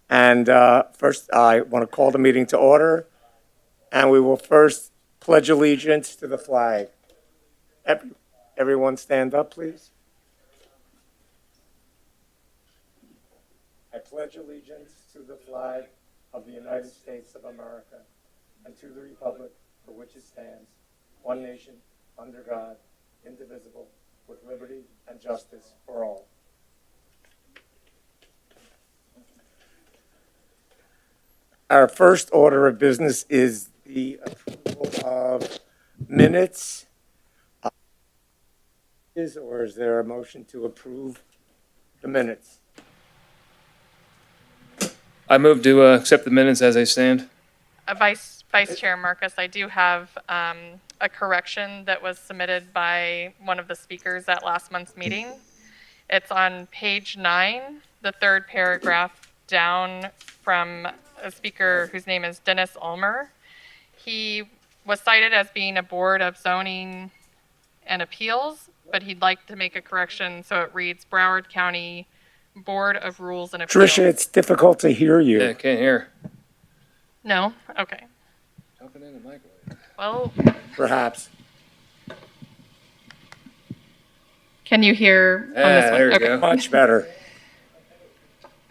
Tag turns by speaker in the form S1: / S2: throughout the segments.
S1: And first, I want to call the meeting to order, and we will first pledge allegiance to the flag. Everyone stand up, please. I pledge allegiance to the flag of the United States of America and to the republic for which it stands, one nation, under God, indivisible, with liberty and justice for all. Our first order of business is the approval of minutes. Or is there a motion to approve the minutes?
S2: I move to accept the minutes as they stand.
S3: Vice Chair Marcus, I do have a correction that was submitted by one of the speakers at last month's meeting. It's on page 9, the third paragraph down from a speaker whose name is Dennis Ulmer. He was cited as being a Board of Zoning and Appeals, but he'd like to make a correction so it reads Broward County Board of Rules and Appeals.
S1: Trisha, it's difficult to hear you.
S2: Yeah, can't hear.
S3: No? Okay.
S2: Talking in the microwave.
S3: Well,
S1: Perhaps.
S3: can you hear on this one?
S2: There we
S3: Okay.
S2: go.
S1: Much better.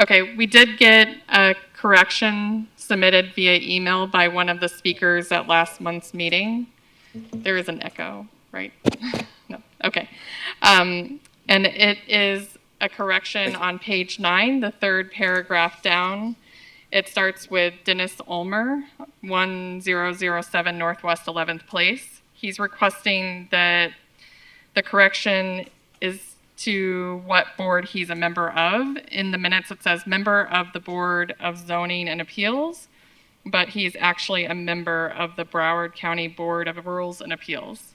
S3: Okay, we did get a correction submitted via email by one of the speakers at last month's meeting. There is an echo, right? No, okay. And it is a correction on page 9, the third paragraph down. It starts with Dennis Ulmer, 1007 Northwest 11th Place. He's requesting that the correction is to what board he's a member of. In the minutes, it says member of the Board of Zoning and Appeals, but he's actually a member of the Broward County Board of Rules and Appeals.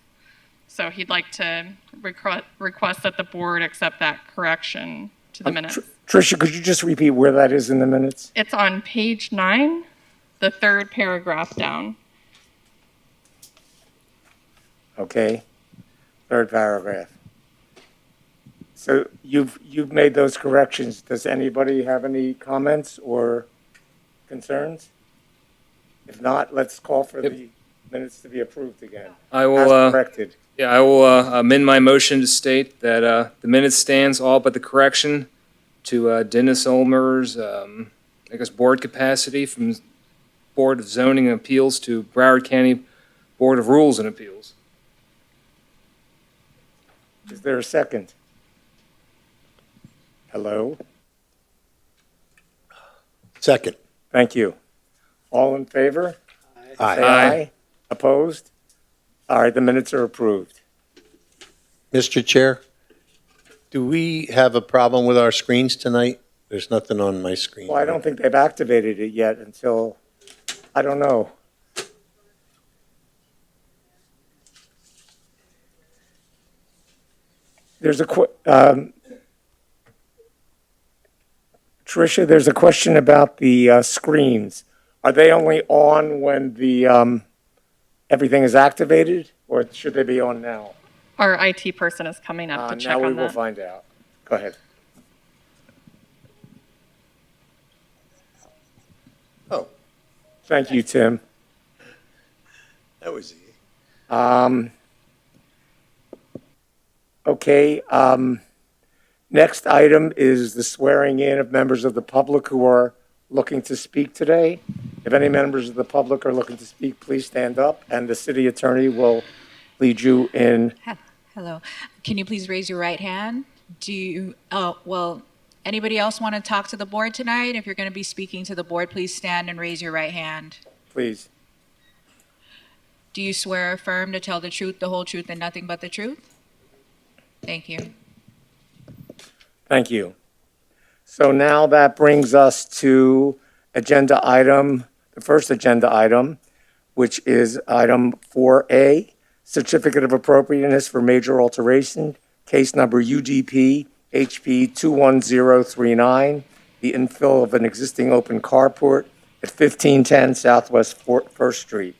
S3: So he'd like to request that the board accept that correction to the minutes.
S1: Trisha, could you just repeat where that is in the minutes?
S3: It's on page 9, the third paragraph down.
S1: Okay. Third paragraph. So you've made those corrections. Does anybody have any comments or concerns? If not, let's call for the minutes to be approved again.
S2: I will.
S1: As corrected.
S2: Yeah, I will amend my motion to state that the minutes stands all but the correction to Dennis Ulmer's, board capacity from Board of Zoning and Appeals to Broward County Board of Rules and Appeals.
S1: Is there a second? Hello?
S4: Second.
S1: Thank you. All in favor?
S4: Aye.
S1: Say aye. Opposed? All right, the minutes are approved.
S4: Mr. Chair, do we have a problem with our screens tonight? There's nothing on my screen.
S1: Well, I don't think they've activated it yet until, I don't know. There's a Trisha, there's a question about the screens. Are they only on when the everything is activated, or should they be on now?
S3: Our IT person is coming up to check
S1: Now we
S3: on
S1: will
S3: that.
S1: find out. Go ahead.
S4: Oh,
S1: Thank you, Tim.
S4: that was easy.
S1: Okay, next item is the swearing in of members of the public who are looking to speak today. If any members of the public are looking to speak, please stand up, and the city attorney will lead you in.
S5: Hello. Can you please raise your right hand? Anybody else want to talk to the board tonight? If you're going to be speaking to the board, please stand and raise your right hand.
S1: Please.
S5: Do you swear or affirm to tell the truth, the whole truth, and nothing but the truth? Thank you.
S1: Thank you. So now that brings us to the first agenda item, which is item 4A, Certificate of Appropriateness for Major Alteration, case number UDP HP 21039, the infill of an existing open carport at 1510 Southwest 1st Street.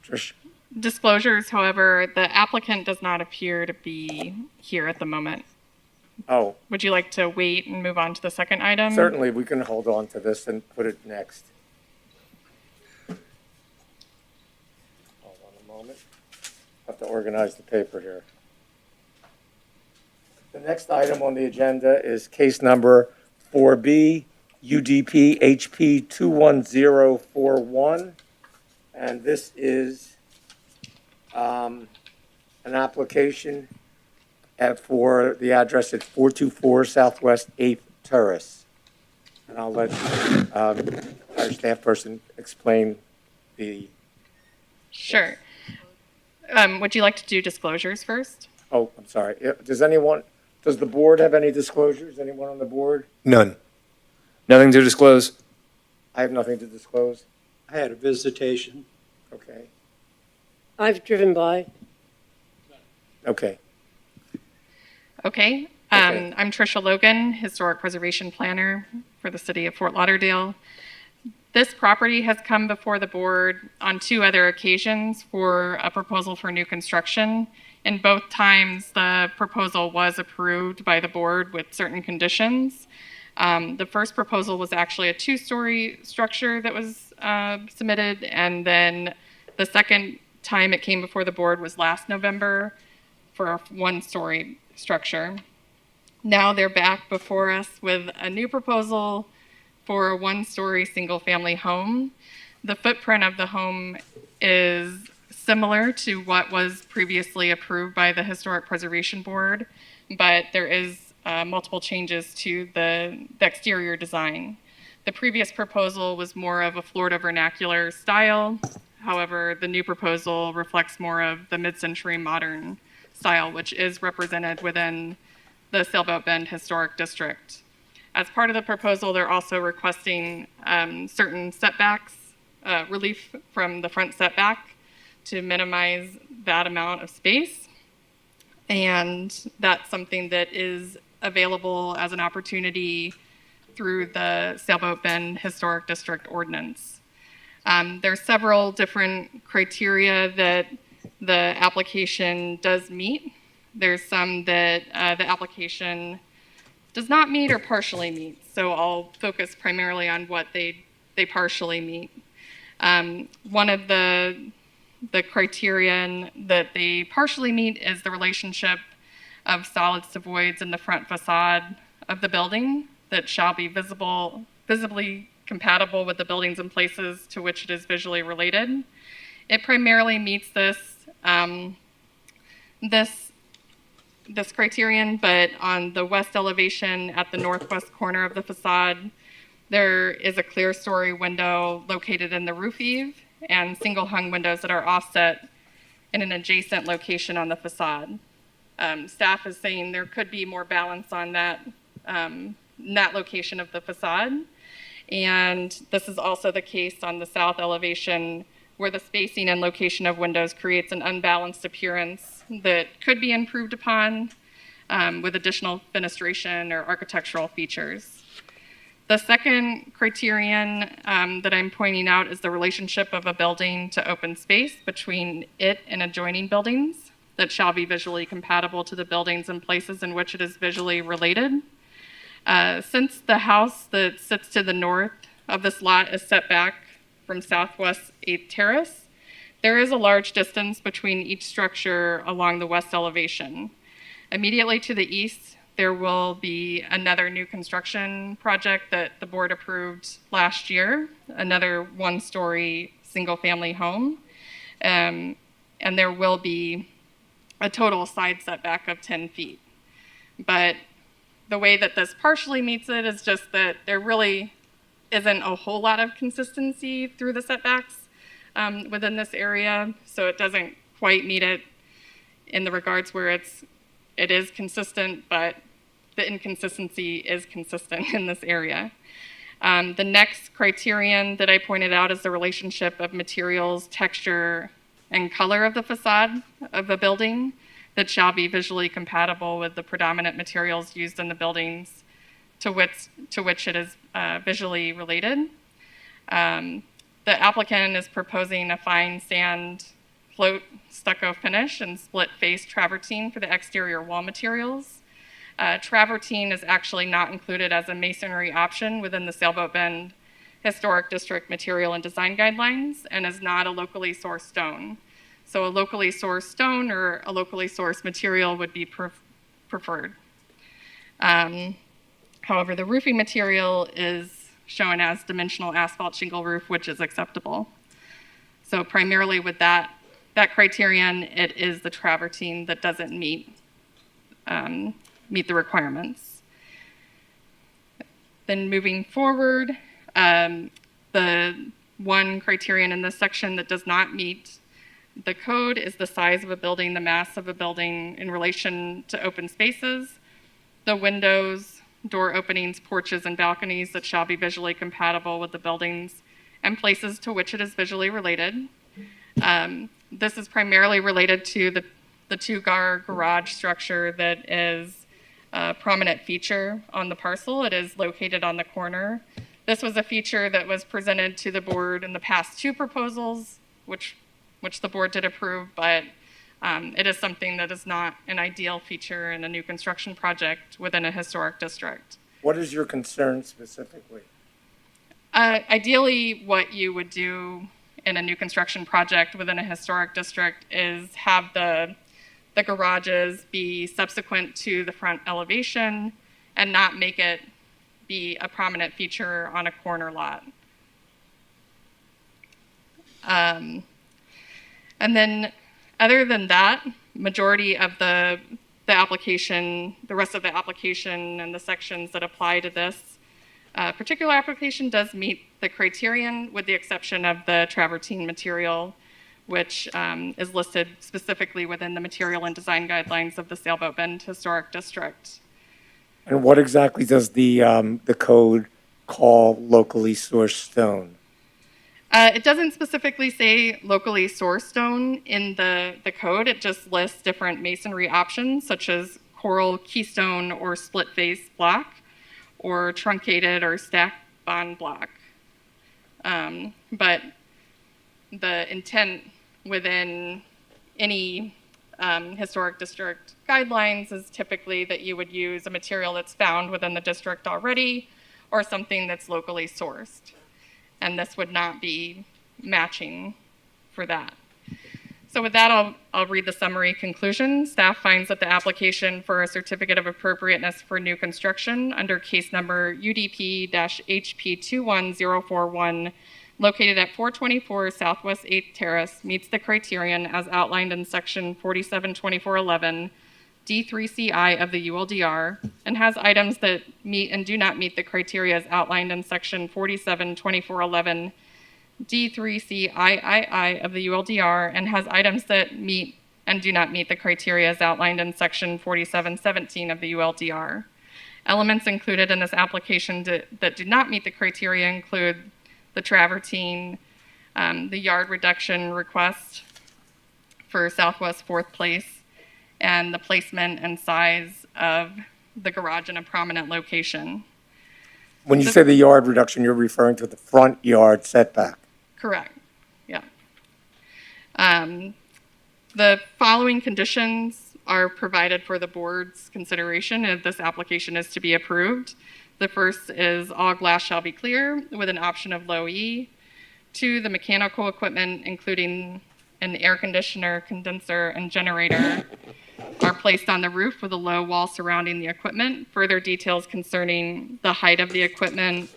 S1: Trish?
S3: Disclosures, however, the applicant does not appear to be here at the moment.
S1: Oh,
S3: Would you like to wait and move on to the second item?
S1: certainly, we can hold on to this and put it next. Hold on a moment. Have to organize the paper here. The next item on the agenda is case number 4B, UDP HP 21041. And this is an application for the address at 424 Southwest 8th Terrace. And I'll let our staff person explain the,
S3: Sure. Would you like to do disclosures first?
S1: oh, I'm sorry. Does the board have any disclosures? Anyone on the board?
S4: None.
S2: Nothing to disclose.
S1: I have nothing to disclose.
S6: I had a visitation.
S1: Okay.
S7: I've driven by.
S1: Okay.
S3: Okay.
S1: Okay.
S3: I'm Trisha Logan, Historic Preservation Planner for the city of Fort Lauderdale. This property has come before the board on 2 other occasions for a proposal for new construction. And both times, the proposal was approved by the board with certain conditions. The first proposal was actually a 2-story structure that was submitted, and then the second time it came before the board was last November for a 1-story structure. Now they're back before us with a new proposal for a 1-story single-family home. The footprint of the home is similar to what was previously approved by the Historic Preservation Board, but there is multiple changes to the exterior design. The previous proposal was more of a Florida vernacular style. However, the new proposal reflects more of the mid-century modern style, which is represented within the Sailboat Bend Historic District. As part of the proposal, they're also requesting certain setbacks, relief from the front setback to minimize that amount of space. And that's something that is available as an opportunity through the Sailboat Bend Historic District Ordinance. There's several different criteria that the application does meet. There's some that the application does not meet or partially meet. So I'll focus primarily on what they partially meet. One of the criterion that they partially meet is the relationship of solids to voids in the front facade of the building that shall be visibly compatible with the buildings and places to which it is visually related. It primarily meets this criterion, but on the west elevation at the northwest corner of the facade, there is a clear story window located in the roof eave and single hung windows that are offset in an adjacent location on the facade. Staff is saying there could be more balance on that location of the facade. And this is also the case on the south elevation, where the spacing and location of windows creates an unbalanced appearance that could be improved upon with additional fenestration or architectural features. The second criterion that I'm pointing out is the relationship of a building to open space between it and adjoining buildings that shall be visually compatible to the buildings and places in which it is visually related. Since the house that sits to the north of this lot is set back from Southwest 8th Terrace, there is a large distance between each structure along the west elevation. Immediately to the east, there will be another new construction project that the board approved last year, another 1-story single-family home. And there will be a total side setback of 10 feet. But the way that this partially meets it is just that there really isn't a whole lot of consistency through the setbacks within this area. So it doesn't quite meet it in the regards where it is consistent, but the inconsistency is consistent in this area. The next criterion that I pointed out is the relationship of materials, texture, and color of the facade of the building that shall be visually compatible with the predominant materials used in the buildings to which it is visually related. The applicant is proposing a fine sand float stucco finish and split face travertine for the exterior wall materials. Travertine is actually not included as a masonry option within the Sailboat Bend Historic District Material and Design Guidelines and is not a locally sourced stone. So a locally sourced stone or a locally sourced material would be preferred. However, the roofing material is shown as dimensional asphalt shingle roof, which is acceptable. So primarily with that criterion, it is the travertine that doesn't meet the requirements. Then moving forward, the one criterion in this section that does not meet the code is the size of a building, the mass of a building in relation to open spaces, the windows, door openings, porches, and balconies that shall be visually compatible with the buildings and places to which it is visually related. This is primarily related to the two-car garage structure that is a prominent feature on the parcel. It is located on the corner. This was a feature that was presented to the board in the past two proposals, which the board did approve, but it is something that is not an ideal feature in a new construction project within a historic district.
S1: What is your concern specifically?
S3: Ideally, what you would do in a new construction project within a historic district is have the garages be subsequent to the front elevation and not make it be a prominent feature on a corner lot. And then other than that, majority of the application, the rest of the application and the sections that apply to this particular application does meet the criterion with the exception of the travertine material, which is listed specifically within the material and design guidelines of the Sailboat Bend Historic District.
S1: And what exactly does the code call locally sourced stone?
S3: It doesn't specifically say locally sourced stone in the code. It just lists different masonry options, such as coral keystone or split face block, or truncated or stacked bond block. But the intent within any historic district guidelines is typically that you would use a material that's found within the district already or something that's locally sourced. And this would not be matching for that. So with that, I'll read the summary conclusion. Staff finds that the application for a certificate of appropriateness for new construction under case number UDP-HP21041 located at 424 Southwest 8th Terrace meets the criterion as outlined in section 472411 D3CI of the ULDR and has items that meet and do not meet the criteria as outlined in section 472411 D3CIII of the ULDR and has items that meet and do not meet the criteria as outlined in section 4717 of the ULDR. Elements included in this application that do not meet the criteria include the travertine, the yard reduction request for Southwest 4th Place, and the placement and size of the garage in a prominent location.
S1: When you say the yard reduction, you're referring to the front yard setback.
S3: Correct, yeah. The following conditions are provided for the board's consideration if this application is to be approved. The first is all glass shall be clear with an option of low E. 2, the mechanical equipment, including an air conditioner, condenser, and generator, are placed on the roof with a low wall surrounding the equipment. Further details concerning the height of the equipment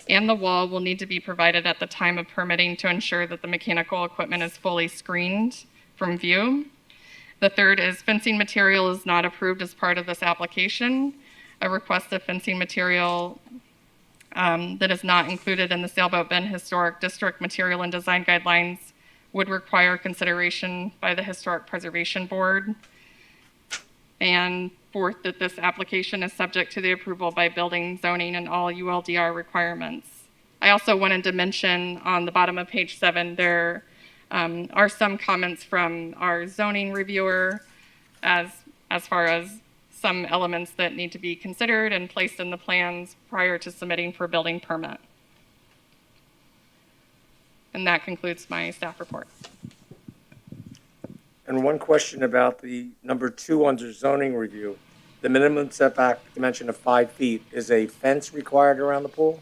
S3: and the wall will need to be provided at the time of permitting to ensure that the mechanical equipment is fully screened from view. The third is fencing material is not approved as part of this application. A request of fencing material that is not included in the Sailboat Bend Historic District Material and Design Guidelines would require consideration by the Historic Preservation Board. And fourth, that this application is subject to the approval by building, zoning, and all ULDR requirements. I also wanted to mention on the bottom of page 7, there are some comments from our zoning reviewer as far as some elements that need to be considered and placed in the plans prior to submitting for building permit. And that concludes my staff report.
S1: And one question about the number 2 under zoning review. the minimum setback dimension of 5 feet, is a fence required around the pool?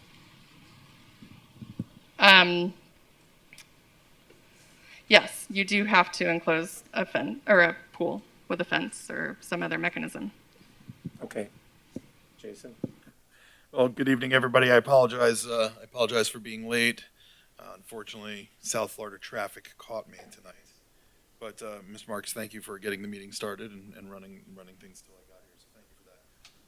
S3: Yes, you do have to enclose a fence, or a pool with a fence or some other mechanism.
S1: Okay. Jason?
S8: Well, good evening, everybody. I apologize. I apologize for being late. Unfortunately, South Florida traffic caught me tonight. But Mr. Marks, thank you for getting the meeting started and running things till I got here. So thank you for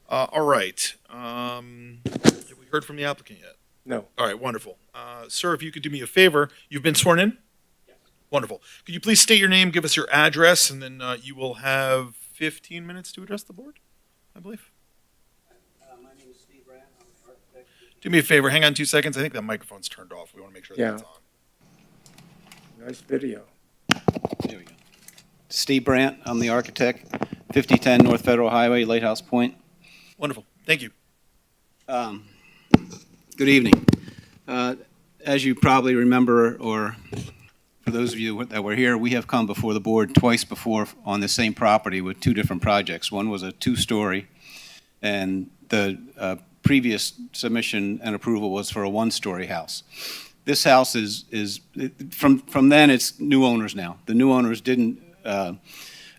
S8: that. All right. Have we heard from the applicant yet?
S1: No.
S8: All right. Wonderful. Sir, if you could do me a favor, you've been sworn in. Yes. Wonderful. Could you please state your name, give us your address, and then you will have 15 minutes to address the board, I believe.
S6: My name is Steve Brandt. I'm an architect.
S8: Do me a favor, hang on 2 seconds. I think that microphone's turned off. We want to make sure
S1: Yeah.
S8: that's on.
S1: Nice video.
S9: There we go. Steve Brandt, I'm the architect, 5010 North Federal Highway, Lighthouse Point.
S8: Wonderful. Thank you.
S9: Good evening. As you probably remember, or for those of you that were here, we have come before the board twice before on the same property with 2 different projects. One was a 2-story, and the previous submission and approval was for a 1-story house. This house is from then, it's new owners now. The new owners didn't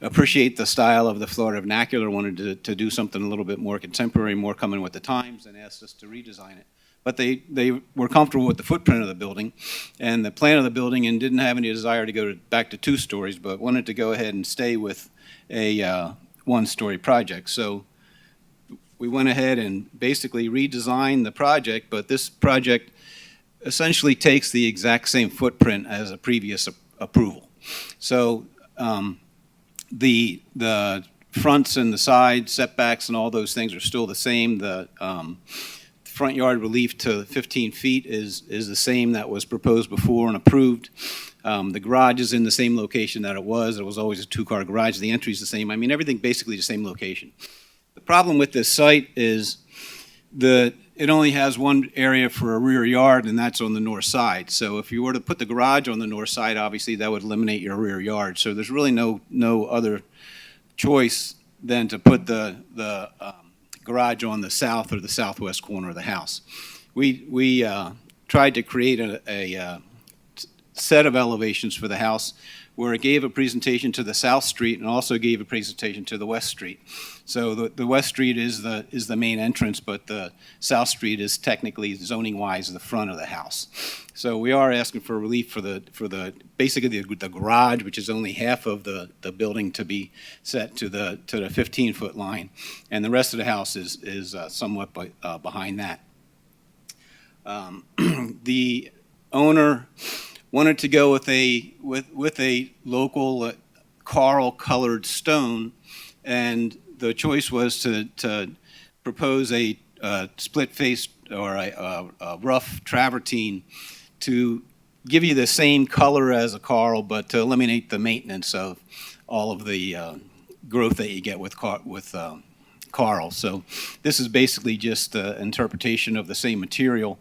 S9: appreciate the style of the Florida vernacular, wanted to do something a little bit more contemporary, more coming with the times, and asked us to redesign it. But they were comfortable with the footprint of the building and the plan of the building, and didn't have any desire to go back to 2 stories, but wanted to go ahead and stay with a 1-story project. So we went ahead and basically redesigned the project, but this project essentially takes the exact same footprint as a previous approval. So the fronts and the side setbacks and all those things are still the same. The front yard relief to 15 feet is the same that was proposed before and approved. The garage is in the same location that it was. It was always a 2-car garage. The entry is the same. I mean, everything basically the same location. The problem with this site is it only has one area for a rear yard, and that's on the north side. So if you were to put the garage on the north side, obviously that would eliminate your rear yard. So there's really no other choice than to put the garage on the south or the southwest corner of the house. We tried to create a set of elevations for the house where it gave a presentation to the South Street and also gave a presentation to the West Street. So the West Street is the main entrance, but the South Street is technically zoning-wise the front of the house. So we are asking for relief for the basically the garage, which is only half of the building, to be set to the 15-foot line, and the rest of the house is somewhat behind that. The owner wanted to go with a local coral colored stone, and the choice was to propose a split face or a rough travertine to give you the same color as a coral, but to eliminate the maintenance of all of the growth that you get with coral. So this is basically just an interpretation of the same material.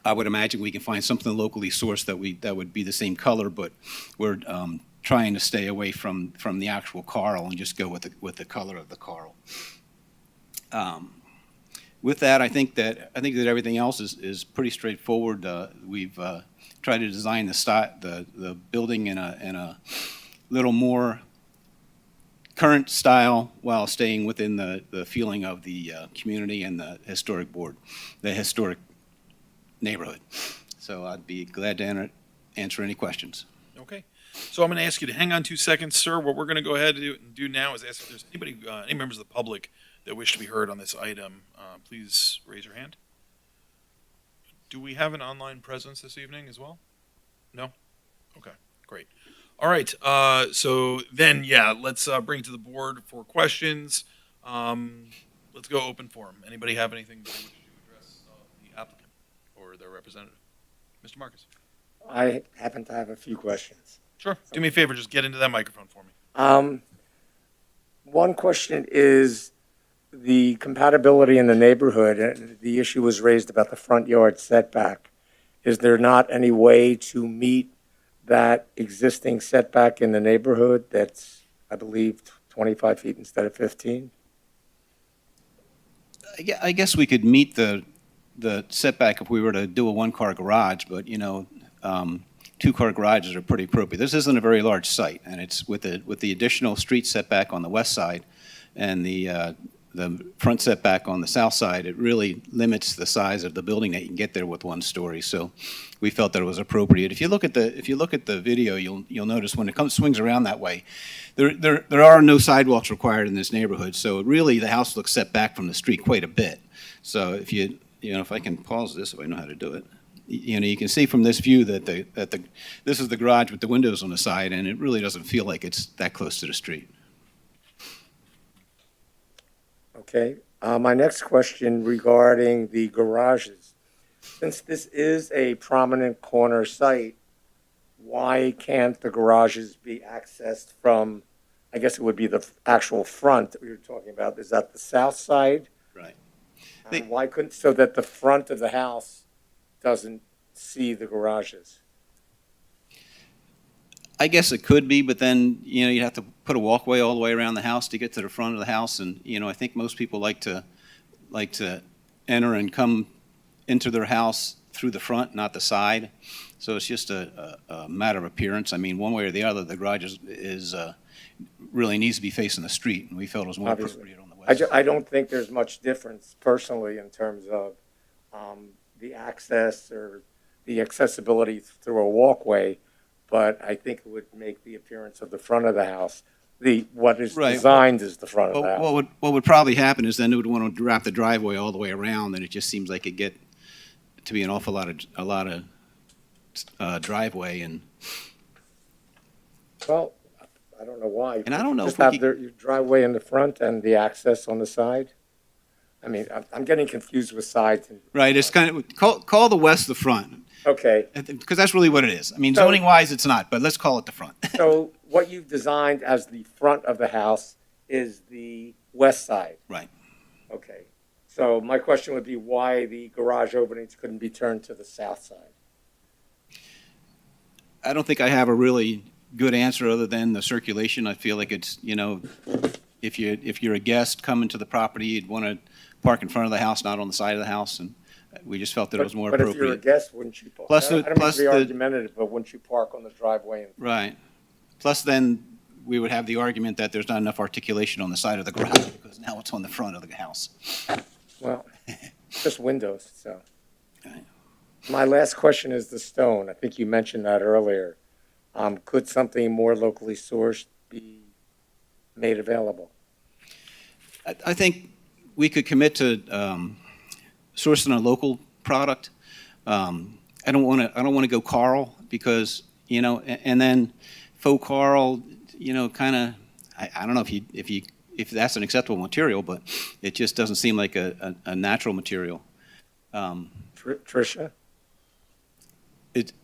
S9: I would imagine we can find something locally sourced that would be the same color, but we're trying to stay away from the actual coral and just go with the color of the coral. With that, I think that everything else is pretty straightforward. We've tried to design the building in a little more current style while staying within the feeling of the community and the historic board, the historic neighborhood. So I'd be glad to answer any questions.
S8: Okay. So I'm going to ask you to hang on 2 seconds, sir. What we're going to go ahead and do now is ask if there's any members of the public that wish to be heard on this item. Please raise your hand. Do we have an online presence this evening as well? No? Okay, great. All right. So then, yeah, let's bring it to the board for questions. Let's go open forum. Anybody have anything to address the applicant or their representative? Mr. Marcus.
S1: I happen to have a few questions.
S8: Sure. Do me a favor, just get into that microphone for me.
S1: One question is the compatibility in the neighborhood. The issue was raised about the front yard setback. Is there not any way to meet that existing setback in the neighborhood that's, I believe, 25 feet instead of 15?
S9: I guess we could meet the setback if we were to do a one-car garage, but, two-car garages are pretty appropriate. This isn't a very large site, and it's with the additional street setback on the west side and the front setback on the south side, it really limits the size of the building that you can get there with one story. So we felt that it was appropriate. If you look at the video, you'll notice when it swings around that way, there are no sidewalks required in this neighborhood. So really, the house looks set back from the street quite a bit. So if I can pause this, if I know how to do it, you can see from this view that this is the garage with the windows on the side, and it really doesn't feel like it's that close to the street.
S1: Okay, my next question regarding the garages. Since this is a prominent corner site, why can't the garages be accessed from, I guess it would be the actual front that we were talking about, is that the south side?
S9: Right.
S1: Why couldn't, so that the front of the house doesn't see the garages?
S9: I guess it could be, but then, you'd have to put a walkway all the way around the house to get to the front of the house. And, I think most people like to enter and come into their house through the front, not the side. So it's just a matter of appearance. I mean, one way or the other, the garage is really needs to be facing the street, and we felt it was more
S1: Obviously.
S9: appropriate on the west.
S1: I don't think there's much difference personally in terms of the access or the accessibility through a walkway, but I think it would make the appearance of the front of the house, what is
S9: Right.
S1: designed as the front of the house.
S9: What would probably happen is then they would want to wrap the driveway all the way around, and it just seems like it'd get to be an awful lot of driveway. And
S1: Well, I don't know why.
S9: And I don't know
S1: Just
S9: if we
S1: have
S9: could-
S1: your driveway in the front and the access on the side? I mean, I'm getting confused with sides.
S9: right, it's kind of call the west the front,
S1: Okay,
S9: because that's really what it is. I mean,
S1: So-
S9: zoning wise, it's not, but let's call it the front.
S1: so what you've designed as the front of the house is the west side?
S9: Right.
S1: Okay. So my question would be why the garage openings couldn't be turned to the south side?
S9: I don't think I have a really good answer other than the circulation. I feel like it's, if you're a guest coming to the property, you'd want to park in front of the house, not on the side of the house, and we just felt that it was more
S1: But if you're a
S9: appropriate.
S1: guest, wouldn't you park?
S9: Plus
S1: I don't mean
S9: plus
S1: to be
S9: the-
S1: argumentative, but wouldn't you park on the driveway?
S9: Right. Plus then, we would have the argument that there's not enough articulation on the side of the garage, because now it's on the front of the house.
S1: Well, just windows, so.
S9: Okay.
S1: My last question is the stone. I think you mentioned that earlier. Could something more locally sourced be made available?
S9: I think we could commit to sourcing a local product. I don't want to go Carl because, and then faux Carl, kind of, I don't know if that's an acceptable material, but it just doesn't seem like a natural material.
S1: Trisha?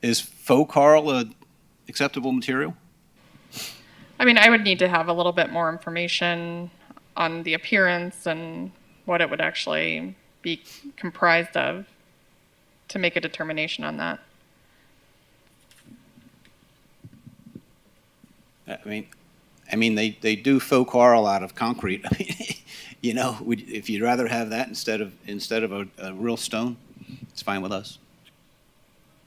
S9: Is faux Carl a acceptable material?
S3: I mean, I would need to have a little bit more information on the appearance and what it would actually be comprised of to make a determination on that.
S9: I mean, they do faux Carl out of concrete. If you'd rather have that instead of a real stone, it's fine with us.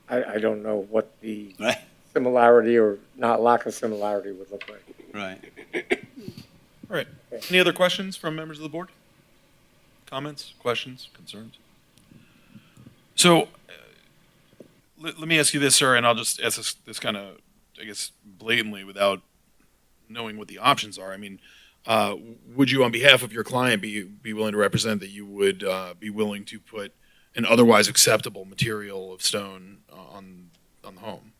S1: I don't know what the
S9: Right.
S1: similarity or not lack of similarity would look like.
S9: Right.
S8: All right. Any other questions from members of the board? Comments, questions, concerns? So, let me ask you this, sir, and I'll just ask this kind of, I guess, blatantly without knowing what the options are. I mean, would you, on behalf of your client, be willing to represent that you would be willing to put an otherwise acceptable material of stone on the home?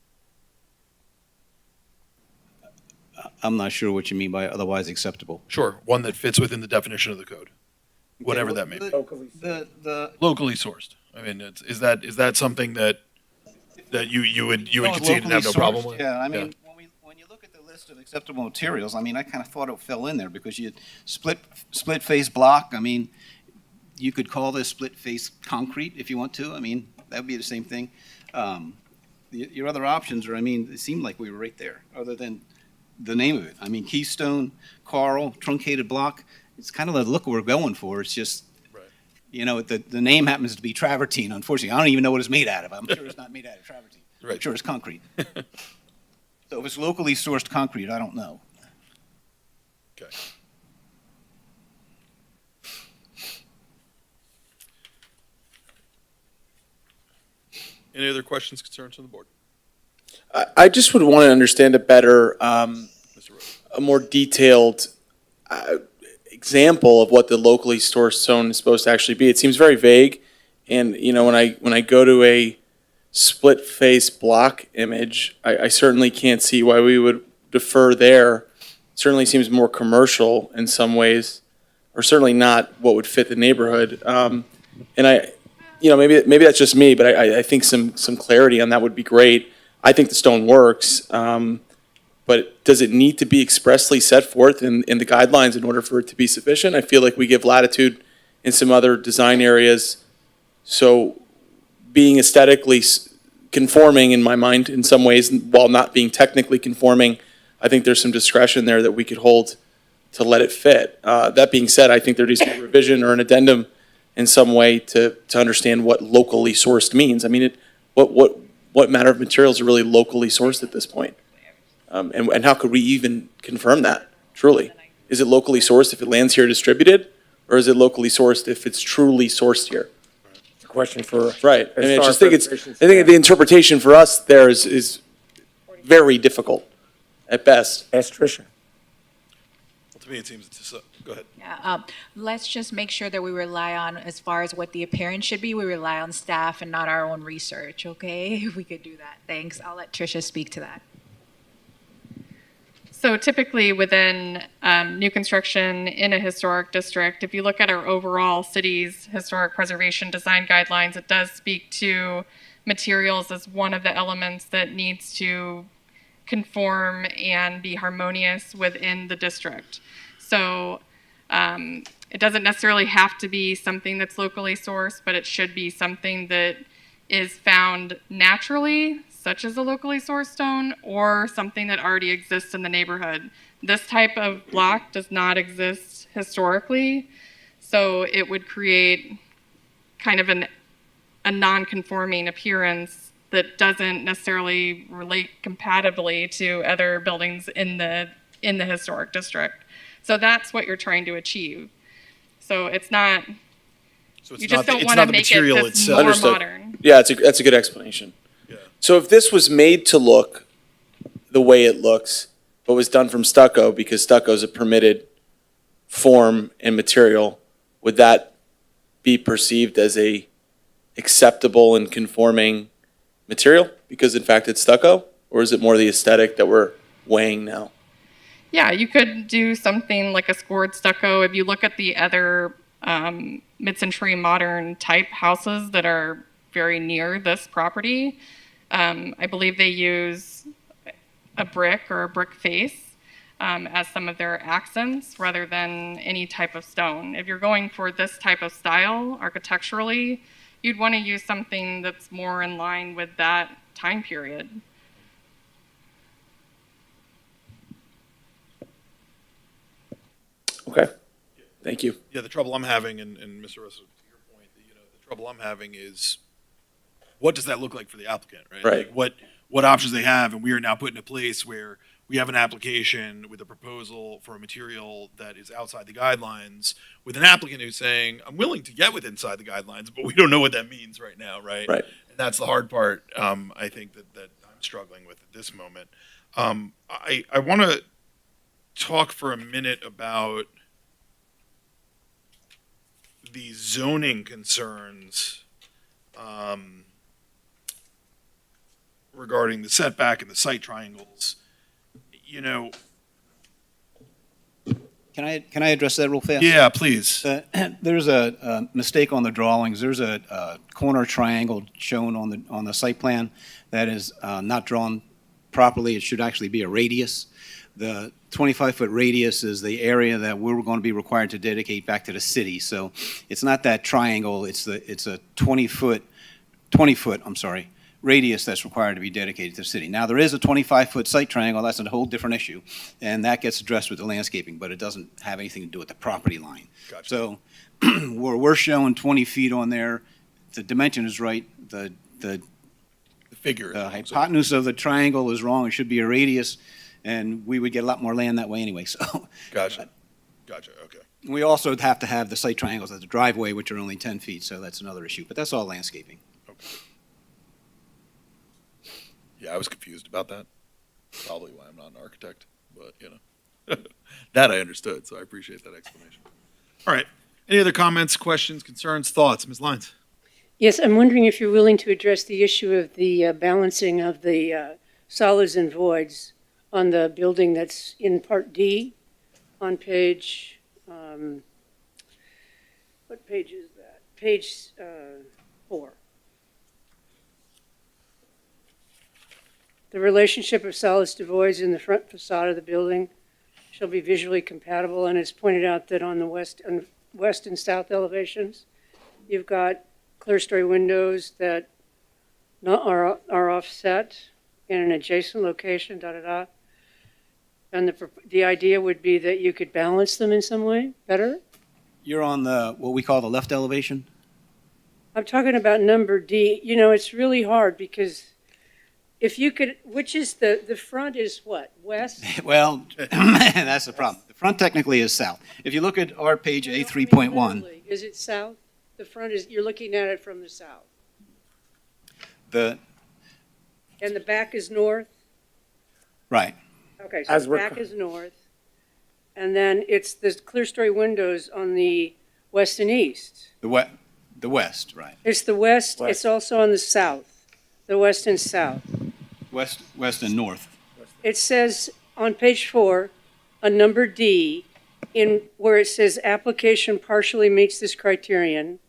S9: I'm not sure what you mean by otherwise acceptable.
S8: Sure, one that fits within the definition of the code, whatever that may be.
S1: Locally
S9: The
S8: Locally sourced. I mean, is that something that you would concede and have no problem with?
S9: Yeah, I mean, when you look at the list of acceptable materials, I mean, I kind of thought it fell in there because you split face block. I mean, you could call this split face concrete if you want to. I mean, that would be the same thing. Your other options are, I mean, it seemed like we were right there, other than the name of it. I mean, Keystone, Coral, Truncated Block, it's kind of the look we're going for. It's just,
S8: Right.
S9: you know, the name happens to be travertine, unfortunately. I don't even know what it's made out of. I'm sure it's not made out of travertine. I'm
S8: Right.
S9: sure it's concrete. So if it's locally sourced concrete, I don't know.
S8: Okay. Any other questions, concerns from the board?
S10: I just would want to understand a better,
S8: Mr. Rhodes?
S10: a more detailed example of what the locally sourced zone is supposed to actually be. It seems very vague, and you know, when I go to a split face block image, I certainly can't see why we would defer there. Certainly seems more commercial in some ways, or certainly not what would fit the neighborhood. And I, you know, maybe that's just me, but I think some clarity on that would be great. I think the stone works, but does it need to be expressly set forth in the guidelines in order for it to be sufficient? I feel like we give latitude in some other design areas. So being aesthetically conforming in my mind in some ways, while not being technically conforming, I think there's some discretion there that we could hold to let it fit. That being said, I think there needs to be a revision or an addendum in some way to understand what locally sourced means. I mean, what matter of materials are really locally sourced at this point? And how could we even confirm that, truly? Is it locally sourced if it lands here distributed? Or is it locally sourced if it's truly sourced here?
S1: It's a question for.
S10: Right. I mean, I just think I think
S1: staff.
S10: the interpretation for us there is very difficult at best.
S1: Ask Trisha.
S8: Well, to me, it seems it's, go ahead.
S5: Yeah, let's just make sure that we rely on, as far as what the appearance should be, we rely on staff and not our own research, okay? If we could do that. Thanks. I'll let Trisha speak to that.
S3: So typically within new construction in a historic district, if you look at our overall city's historic preservation design guidelines, it does speak to materials as one of the elements that needs to conform and be harmonious within the district. So it doesn't necessarily have to be something that's locally sourced, but it should be something that is found naturally, such as a locally sourced stone, or something that already exists in the neighborhood. This type of block does not exist historically, so it would create kind of a non-conforming appearance that doesn't necessarily relate compatibly to other buildings in the historic district. So that's what you're trying to achieve. So it's not,
S8: So
S3: you just don't
S8: it's
S3: want
S8: not
S3: to
S8: the
S3: make
S8: material
S3: it this
S8: itself.
S3: more
S10: Understood.
S3: modern.
S10: Yeah, that's a good explanation.
S8: Yeah.
S10: So if this was made to look the way it looks, but was done from stucco because stucco is a permitted form and material, would that be perceived as a acceptable and conforming material because in fact it's stucco? Or is it more the aesthetic that we're weighing now?
S3: Yeah, you could do something like a scored stucco. If you look at the other mid-century modern type houses that are very near this property, I believe they use a brick or a brick face as some of their accents rather than any type of stone. If you're going for this type of style architecturally, you'd want to use something that's more in line with that time period.
S10: Okay, thank you.
S8: Yeah, the trouble I'm having, and Mr. Russell, to your point, the trouble I'm having is, what does that look like for the applicant, right?
S10: Right.
S8: Like what options they have, and we are now put in a place where we have an application with a proposal for a material that is outside the guidelines, with an applicant who's saying, I'm willing to get within inside the guidelines, but we don't know what that means right now, right?
S10: Right.
S8: And that's the hard part, I think, that I'm struggling with at this moment. I want to talk for a minute about the zoning concerns regarding the setback and the site triangles. You know,
S9: Can I address that real fast?
S8: yeah, please.
S9: There's a mistake on the drawings. There's a corner triangle shown on the site plan that is not drawn properly. It should actually be a radius. The 25-foot radius is the area that we're going to be required to dedicate back to the city. So it's not that triangle. It's a 20-foot radius that's required to be dedicated to the city. Now, there is a 25-foot site triangle, that's a whole different issue, and that gets addressed with the landscaping, but it doesn't have anything to do with the property line.
S8: Gotcha.
S9: So where we're showing 20 feet on there, the dimension is right, the
S8: The figure.
S9: the hypotenuse of the triangle is wrong, it should be a radius, and we would get a lot more land that way anyway, so.
S8: Gotcha. Gotcha, okay.
S9: We also have to have the site triangles at the driveway, which are only 10 feet, so that's another issue, but that's all landscaping.
S8: Yeah, I was confused about that. Probably why I'm not an architect, but, you know. That I understood, so I appreciate that explanation. All right. Any other comments, questions, concerns, thoughts? Ms. Lyons?
S7: Yes, I'm wondering if you're willing to address the issue of the balancing of the solids and voids on the building that's in Part D on page, what page is that? Page 4. The relationship of solids to voids in the front facade of the building shall be visually compatible, and it's pointed out that on the west and south elevations, you've got clear-story windows that are offset in an adjacent location, da-da-da. And the idea would be that you could balance them in some way better?
S9: You're on the, what we call the left elevation?
S7: I'm talking about number D. You know, it's really hard because if you could, which is the front is what, west?
S9: Well, that's the problem. The front technically is south. If you look at our page A 3.1,
S7: Is it south? The front is, you're looking at it from the south.
S9: the,
S7: And the back is north?
S9: right,
S7: Okay,
S1: As
S7: so the
S1: we're
S7: back is north. And then it's the clear-story windows on the west and east.
S9: the west, right.
S7: It's the west,
S1: West.
S7: it's also on the south, the west and south.
S9: West and north.
S7: It says on page 4, on number D, in where it says application partially meets this criterion,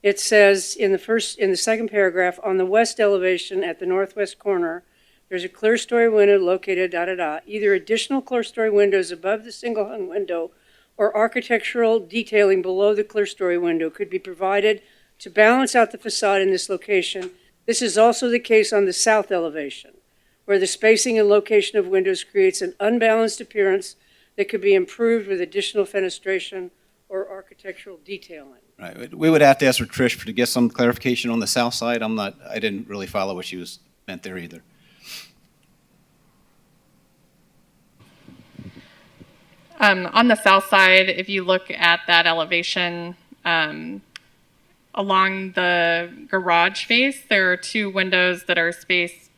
S7: it says in the second paragraph, on the west elevation at the northwest corner, there's a clear-story window located da-da-da. Either additional clear-story windows above the single-hung window or architectural detailing below the clear-story window could be provided to balance out the facade in this location. This is also the case on the south elevation, where the spacing and location of windows creates an unbalanced appearance that could be improved with additional fenestration or architectural detailing.
S9: Right, we would have to ask for Trish to get some clarification on the south side. I didn't really follow what she was meant there either.
S3: On the south side, if you look at that elevation, along the garage face, there are two windows that are spaced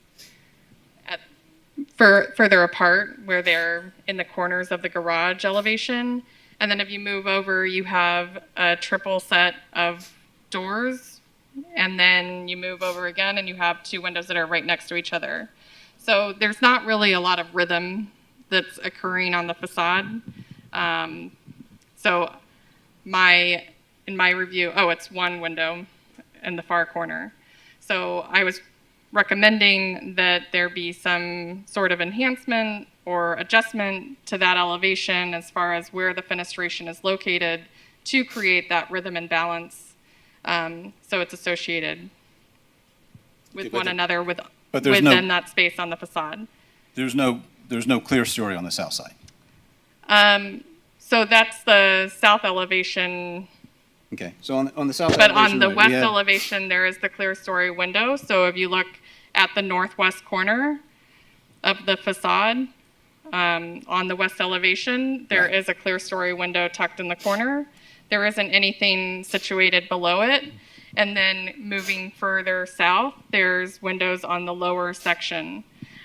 S3: further apart, where they're in the corners of the garage elevation. And then if you move over, you have a triple set of doors. And then you move over again, and you have two windows that are right next to each other. So there's not really a lot of rhythm that's occurring on the facade. So in my review, it's one window in the far corner. So I was recommending that there be some sort of enhancement or adjustment to that elevation as far as where the fenestration is located to create that rhythm and balance. So it's associated with one another
S9: But there's
S3: within
S9: no,
S3: that space on the facade.
S9: there's no clear story on the south side.
S3: So that's the south elevation,
S9: Okay, so on the south
S3: but
S9: elevation,
S3: on the
S9: right, we
S3: west
S9: have-
S3: elevation, there is the clear story window. So if you look at the northwest corner of the facade, on the west elevation, there is a clear story window tucked in the corner. There isn't anything situated below it. And then moving further south, there's windows on the lower section.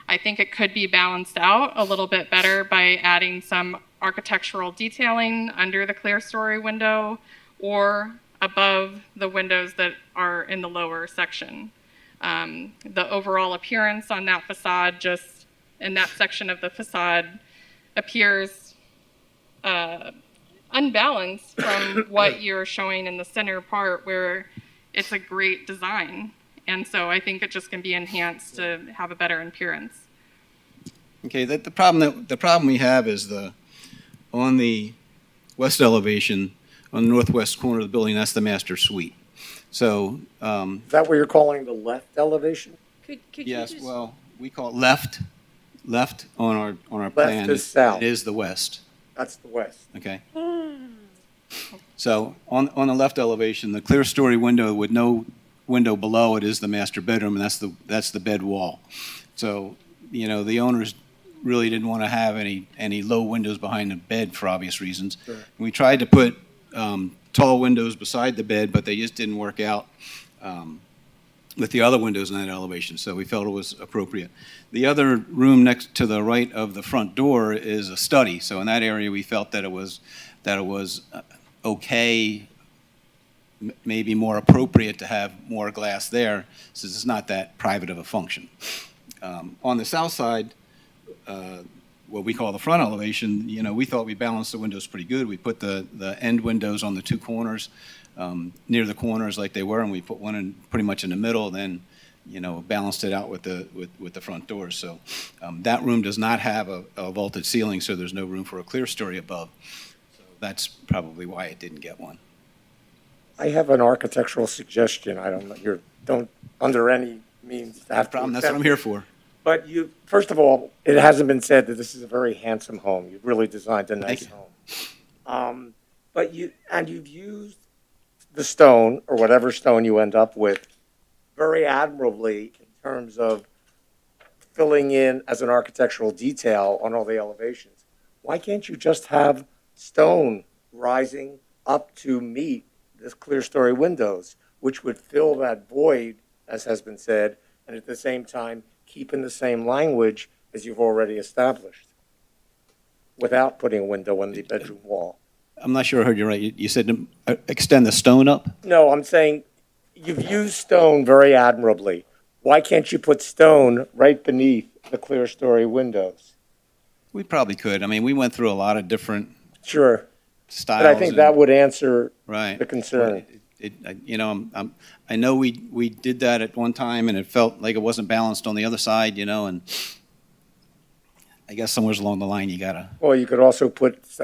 S3: I think it could be balanced out a little bit better by adding some architectural detailing under the clear story window or above the windows that are in the lower section. The overall appearance on that facade, just in that section of the facade, appears unbalanced from what you're showing in the center part, where it's a great design. And so I think it just can be enhanced to have a better appearance.
S9: Okay, the problem we have is on the west elevation, on the northwest corner of the building, that's the master suite. So,
S1: Is that what you're calling the left elevation?
S7: Could you
S9: Yes,
S7: just?
S9: well, we call it left on our plan.
S1: is south.
S9: It is the west,
S1: That's the west.
S9: okay? So on the left elevation, the clear story window with no window below it is the master bedroom, and that's the bed wall. So, you know, the owners really didn't want to have any low windows behind the bed for obvious reasons.
S1: Sure.
S9: We tried to put tall windows beside the bed, but they just didn't work out with the other windows in that elevation, so we felt it was appropriate. The other room next to the right of the front door is a study, so in that area, we felt that it was okay, maybe more appropriate to have more glass there, since it's not that private of a function. On the south side, what we call the front elevation, you know, we thought we balanced the windows pretty good. We put the end windows on the two corners, near the corners like they were, and we put one in pretty much in the middle, then, you know, balanced it out with the front doors. So that room does not have a vaulted ceiling, so there's no room for a clear story above. So that's probably why it didn't get one.
S1: I have an architectural suggestion. I don't know, don't under any means have to
S9: Problem, that's what I'm
S1: accept
S9: here
S1: it.
S9: for.
S1: But first of all, it hasn't been said that this is a very handsome home. You've really designed a nice
S9: you.
S1: home. But you've used the stone, or whatever stone you end up with, very admirably in terms of filling in as an architectural detail on all the elevations. Why can't you just have stone rising up to meet this clear story windows, which would fill that void, as has been said, and at the same time keep in the same language as you've already established, without putting a window on the bedroom wall?
S9: I'm not sure I heard you right. You said extend the stone up?
S1: No, I'm saying you've used stone very admirably. Why can't you put stone right beneath the clear story windows?
S9: We probably could. I mean, we went through a lot of different
S1: Sure,
S9: styles.
S1: but I think that would answer
S9: right.
S1: the concern.
S9: You know, I know we did that at one time, and it felt like it wasn't balanced on the other side, you know, and I guess somewhere along the line you gotta.
S1: Well, you could also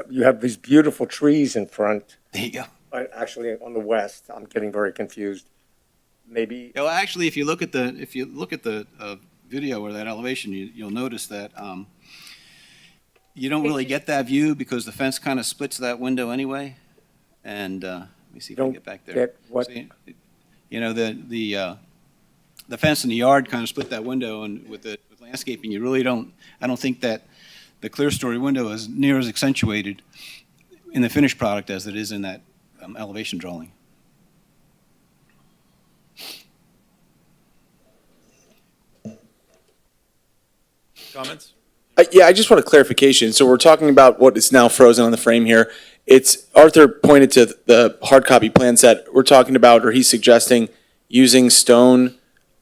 S1: you have these beautiful trees in front,
S9: There you go.
S1: actually on the west. I'm getting very confused. Maybe,
S9: Yeah, well, actually, if you look at the video or that elevation, you'll notice that you don't really get that view because the fence kind of splits that window anyway. And let me see if I can
S1: don't
S9: get back there.
S1: get what,
S9: See, you know, the fence in the yard kind of split that window, and with landscaping, you really don't. I don't think that the clear story window is near as accentuated in the finished product as it is in that elevation drawing.
S8: Comments?
S10: Yeah, I just want a clarification. So we're talking about what is now frozen on the frame here. It's, Arthur pointed to the hard copy plan set. We're talking about, or he's suggesting, using stone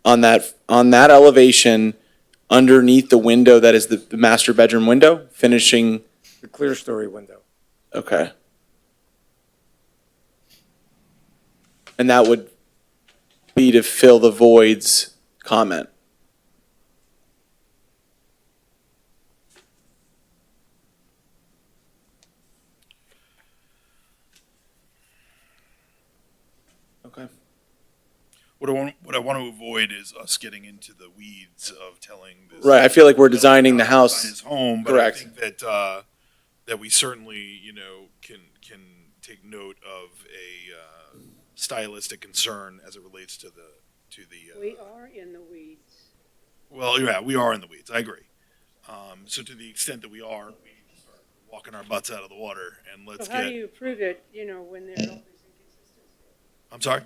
S10: on that elevation underneath the window that is the master bedroom window, finishing,
S1: the clear story window.
S10: okay. And that would be to fill the voids comment. Okay.
S8: What I want to avoid is us getting into the weeds of telling this.
S10: Right, I feel like we're designing the house.
S8: His home, but
S10: Correct.
S8: I think that that we certainly, you know, can take note of a stylistic concern as it relates to the.
S7: We are in the weeds.
S8: Well, yeah, we are in the weeds. I agree. So to the extent that we are, we need to start walking our butts out of the water, and let's
S7: So how do
S8: get.
S7: you prove it, you know, when there are all these inconsistencies?
S8: I'm sorry.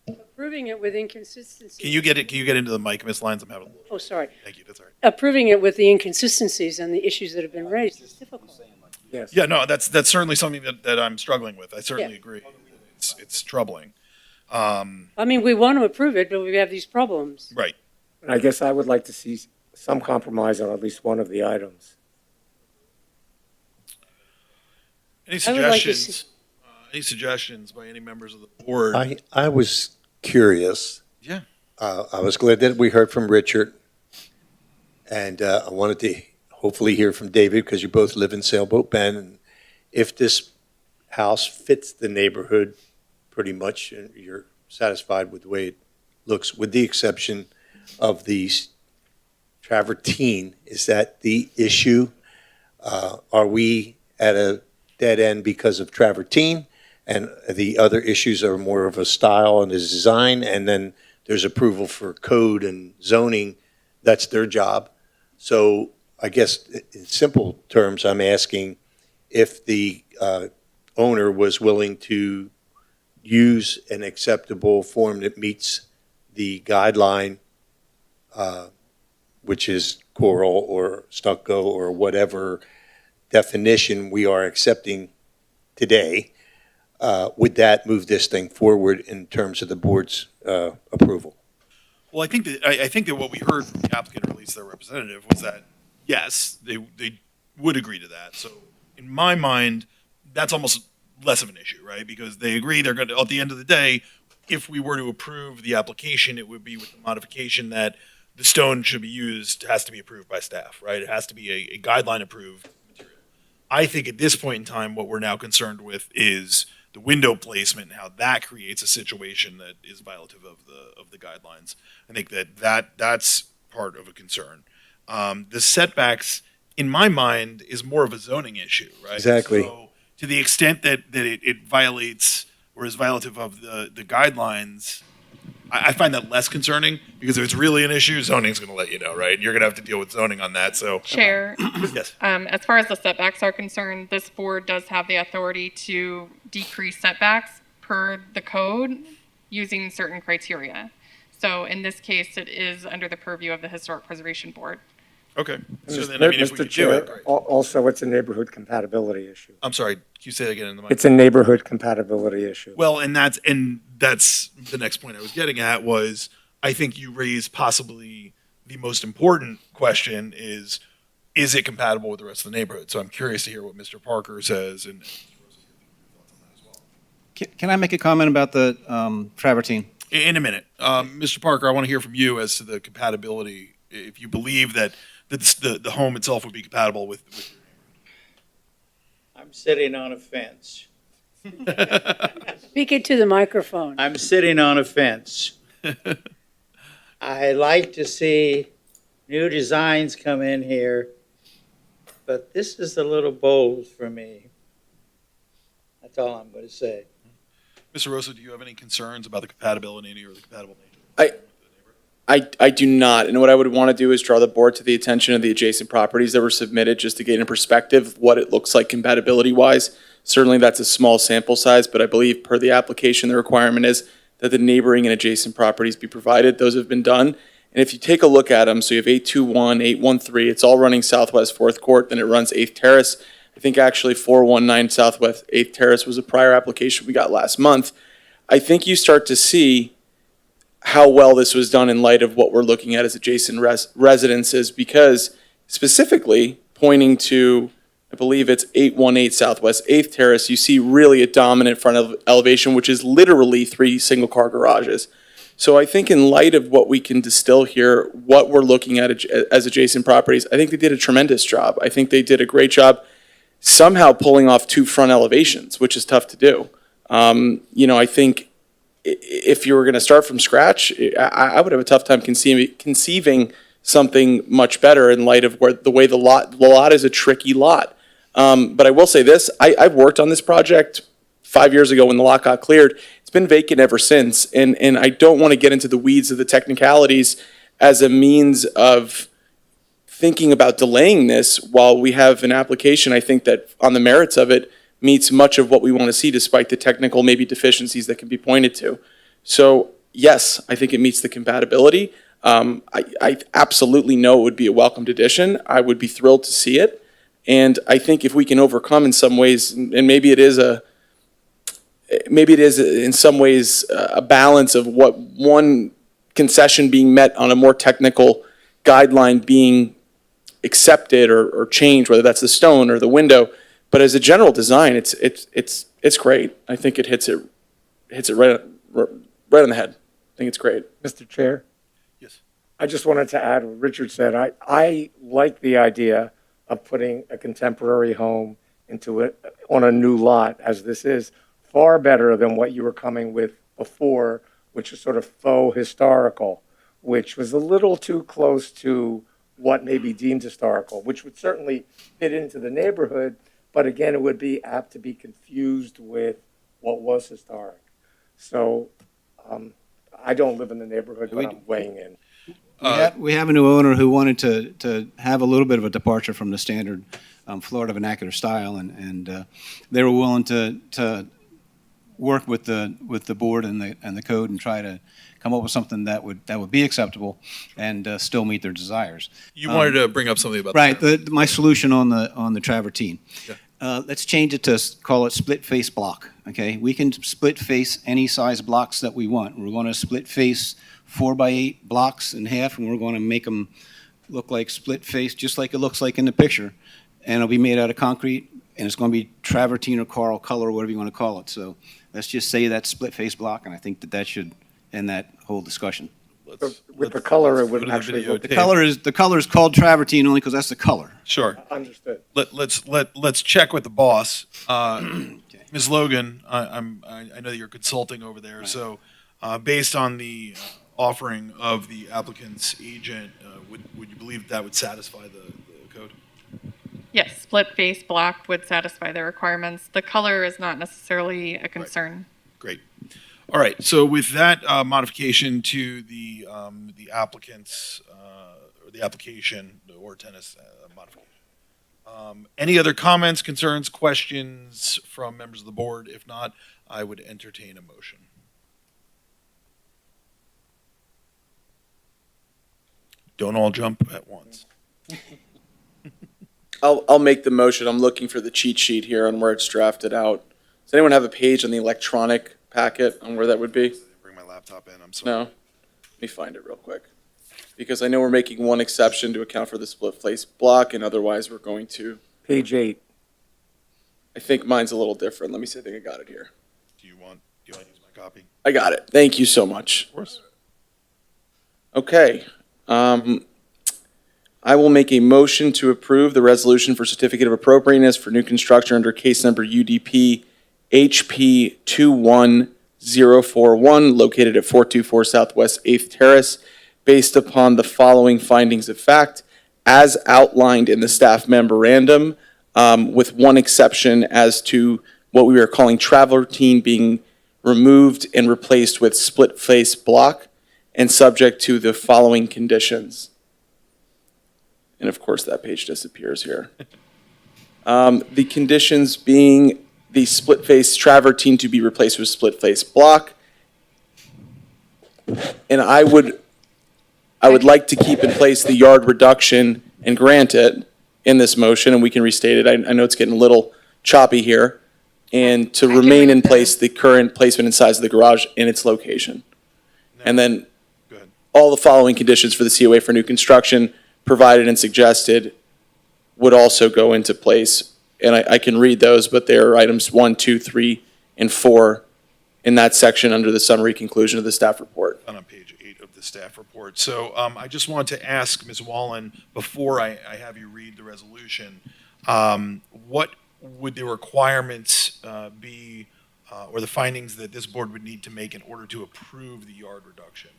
S7: Approving it with inconsistencies.
S8: Can you get into the mic, Miss Lyons? I'm having a little.
S7: Oh, sorry.
S8: Thank you. That's all right.
S7: Approving it with the inconsistencies and the issues that have been raised is difficult.
S1: Yes.
S8: Yeah, no, that's certainly something that I'm struggling with. I certainly agree. It's troubling.
S7: I mean, we want to approve it, but we have these problems.
S8: Right.
S1: And I guess I would like to see some compromise on at least one of the items.
S8: Any
S7: I would like to
S8: suggestions? Any suggestions by any members of the board?
S4: I was curious.
S8: Yeah.
S4: I was glad that we heard from Richard. And I wanted to hopefully hear from David, because you both live in Sailboat Bend. And if this house fits the neighborhood pretty much, and you're satisfied with the way it looks, with the exception of the travertine. Is that the issue? Are we at a dead end because of travertine? And the other issues are more of a style and a design, and then there's approval for code and zoning. That's their job. So I guess in simple terms, I'm asking if the owner was willing to use an acceptable form that meets the guideline, which is coral or stucco or whatever definition we are accepting today. Would that move this thing forward in terms of the board's approval?
S8: Well, I think that what we heard from the applicant, or at least their representative, was that yes, they would agree to that. So in my mind, that's almost less of an issue, right? Because they agree they're going to, at the end of the day, if we were to approve the application, it would be with the modification that the stone should be used, has to be approved by staff, right? It has to be a guideline approved material. I think at this point in time, what we're now concerned with is the window placement and how that creates a situation that is violative of the guidelines. I think that's part of a concern. The setbacks, in my mind, is more of a zoning issue, right?
S4: Exactly.
S8: So to the extent that it violates or is violative of the guidelines, I find that less concerning, because if it's really an issue, zoning's going to let you know, right? You're going to have to deal with zoning on that. So
S3: Chair,
S8: yes.
S3: as far as the setbacks are concerned, this board does have the authority to decrease setbacks per the code using certain criteria. So in this case, it is under the purview of the Historic Preservation Board.
S8: Okay. So then, I mean, if we
S1: Mr.
S8: could do
S1: Chair,
S8: it, great.
S1: also, it's a neighborhood compatibility issue.
S8: I'm sorry. Can you say that again in the mic?
S1: It's a neighborhood compatibility issue.
S8: Well, and that's the next point I was getting at was, I think you raised possibly the most important question is it compatible with the rest of the neighborhood? So I'm curious to hear what Mr. Parker says and
S9: Can I make a comment about the travertine?
S8: in a minute. Mr. Parker, I want to hear from you as to the compatibility, if you believe that the home itself would be compatible with
S6: I'm sitting on a fence.
S7: Speak it to the microphone.
S6: I'm sitting on a fence. I like to see new designs come in here, but this is a little bold for me. That's all I'm going to say.
S8: Mr. Rosso, do you have any concerns about the compatibility or the compatible nature?
S10: I do not, and what I would want to do is draw the board to the attention of the adjacent properties that were submitted, just to get in perspective what it looks like compatibility-wise. Certainly, that's a small sample size, but I believe per the application, the requirement is that the neighboring and adjacent properties be provided. Those have been done. And if you take a look at them, so you have 821, 813, it's all running Southwest 4th Court, then it runs 8th Terrace. I think actually 419 Southwest 8th Terrace was a prior application we got last month. I think you start to see how well this was done in light of what we're looking at as adjacent residences, because specifically pointing to, I believe it's 818 Southwest 8th Terrace, you see really a dominant front elevation, which is literally 3 single-car garages. So I think in light of what we can distill here, what we're looking at as adjacent properties, I think they did a tremendous job. I think they did a great job somehow pulling off 2 front elevations, which is tough to do. I think if you were going to start from scratch, I would have a tough time conceiving something much better in light of the way the lot is a tricky lot. But I will say this, I've worked on this project 5 years ago when the lot got cleared. It's been vacant ever since, and I don't want to get into the weeds of the technicalities as a means of thinking about delaying this while we have an application, I think, that on the merits of it meets much of what we want to see, despite the technical maybe deficiencies that can be pointed to. So yes, I think it meets the compatibility. I absolutely know it would be a welcomed addition. I would be thrilled to see it. And I think if we can overcome in some ways, and maybe it is in some ways a balance of what one concession being met on a more technical guideline being accepted or changed, whether that's the stone or the window. But as a general design, it's great. I think it hits it right on the head. I think it's great.
S1: Mr. Chair?
S8: Yes.
S1: I just wanted to add what Richard said. I like the idea of putting a contemporary home into it on a new lot, as this is far better than what you were coming with before, which is sort of faux historical, which was a little too close to what may be deemed historical, which would certainly fit into the neighborhood, but again, it would be apt to be confused with what was historic. So I don't live in the neighborhood, but I'm weighing in.
S9: We have a new owner who wanted to have a little bit of a departure from the standard Florida vernacular style, and they were willing to work with the board and the code and try to come up with something that would be acceptable and still meet their desires.
S8: You wanted to bring up something about
S9: Right.
S8: that.
S9: My solution on the travertine.
S8: Yeah.
S9: Let's change it to call it split face block. Okay, we can split face any size blocks that we want. We're going to split face 4x8 blocks in half, and we're going to make them look like split face, just like it looks like in the picture. And it'll be made out of concrete, and it's going to be travertine or coral color, or whatever you want to call it. So let's just say that's split face block, and I think that should end that whole discussion.
S1: With the color, it
S8: go
S1: would
S8: to the
S1: actually look.
S8: videotape.
S9: The color is called travertine only because that's the color.
S8: Sure.
S1: Understood.
S8: Let's check with the boss. Ms. Logan, I know that you're consulting over there,
S9: Right.
S8: so based on the offering of the applicant's agent, would you believe that would satisfy the code?
S3: Yes, split face block would satisfy the requirements. The color is not necessarily a concern.
S8: Great. All right. So with that modification to the applicant's or the application or tennis modification, any other comments, concerns, questions from members of the board? If not, I would entertain a motion. Don't all jump at once.
S10: I'll make the motion. I'm looking for the cheat sheet here on where it's drafted out. Does anyone have a page on the electronic packet on where that would be?
S8: Bring my laptop in. I'm sorry.
S10: No? Let me find it real quick. Because I know we're making one exception to account for the split face block, and otherwise we're going to,
S1: Page 8.
S10: I think mine's a little different. Let me see, I think I got it here.
S8: Do you want to use my copy?
S10: I got it. Thank you so much.
S8: Of course.
S10: Okay. I will make a motion to approve the resolution for certificate of appropriateness for new construction under case number UDP HP 21041, located at 424 Southwest 8th Terrace, based upon the following findings of fact, as outlined in the staff memorandum, with one exception as to what we are calling travertine being removed and replaced with split face block, and subject to the following conditions. And of course, that page disappears here. The conditions being the split face travertine to be replaced with split face block. And I would like to keep in place the yard reduction and grant it in this motion, and we can restate it. I know it's getting a little choppy here. And to remain in place the current placement and size of the garage in its location. And then
S8: Go ahead.
S10: all the following conditions for the COA for new construction provided and suggested would also go into place. And I can read those, but they are items 1, 2, 3, and 4 in that section under the summary conclusion of the staff report.
S8: On page 8 of the staff report. So I just want to ask Ms. Wallen, before I have you read the resolution, what would the requirements be or the findings that this board would need to make in order to approve the yard reduction?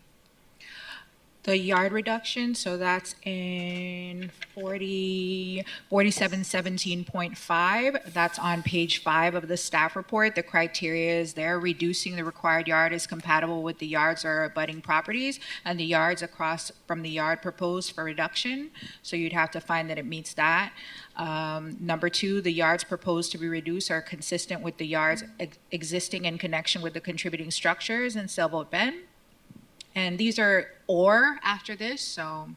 S5: The yard reduction, so that's in 4717.5. That's on page 5 of the staff report. The criteria is there. Reducing the required yard is compatible with the yards or abutting properties, and the yards across from the yard proposed for reduction. So you'd have to find that it meets that. Number 2, the yards proposed to be reduced are consistent with the yards existing in connection with the contributing structures in Sailboat Bend. And these are or after this, so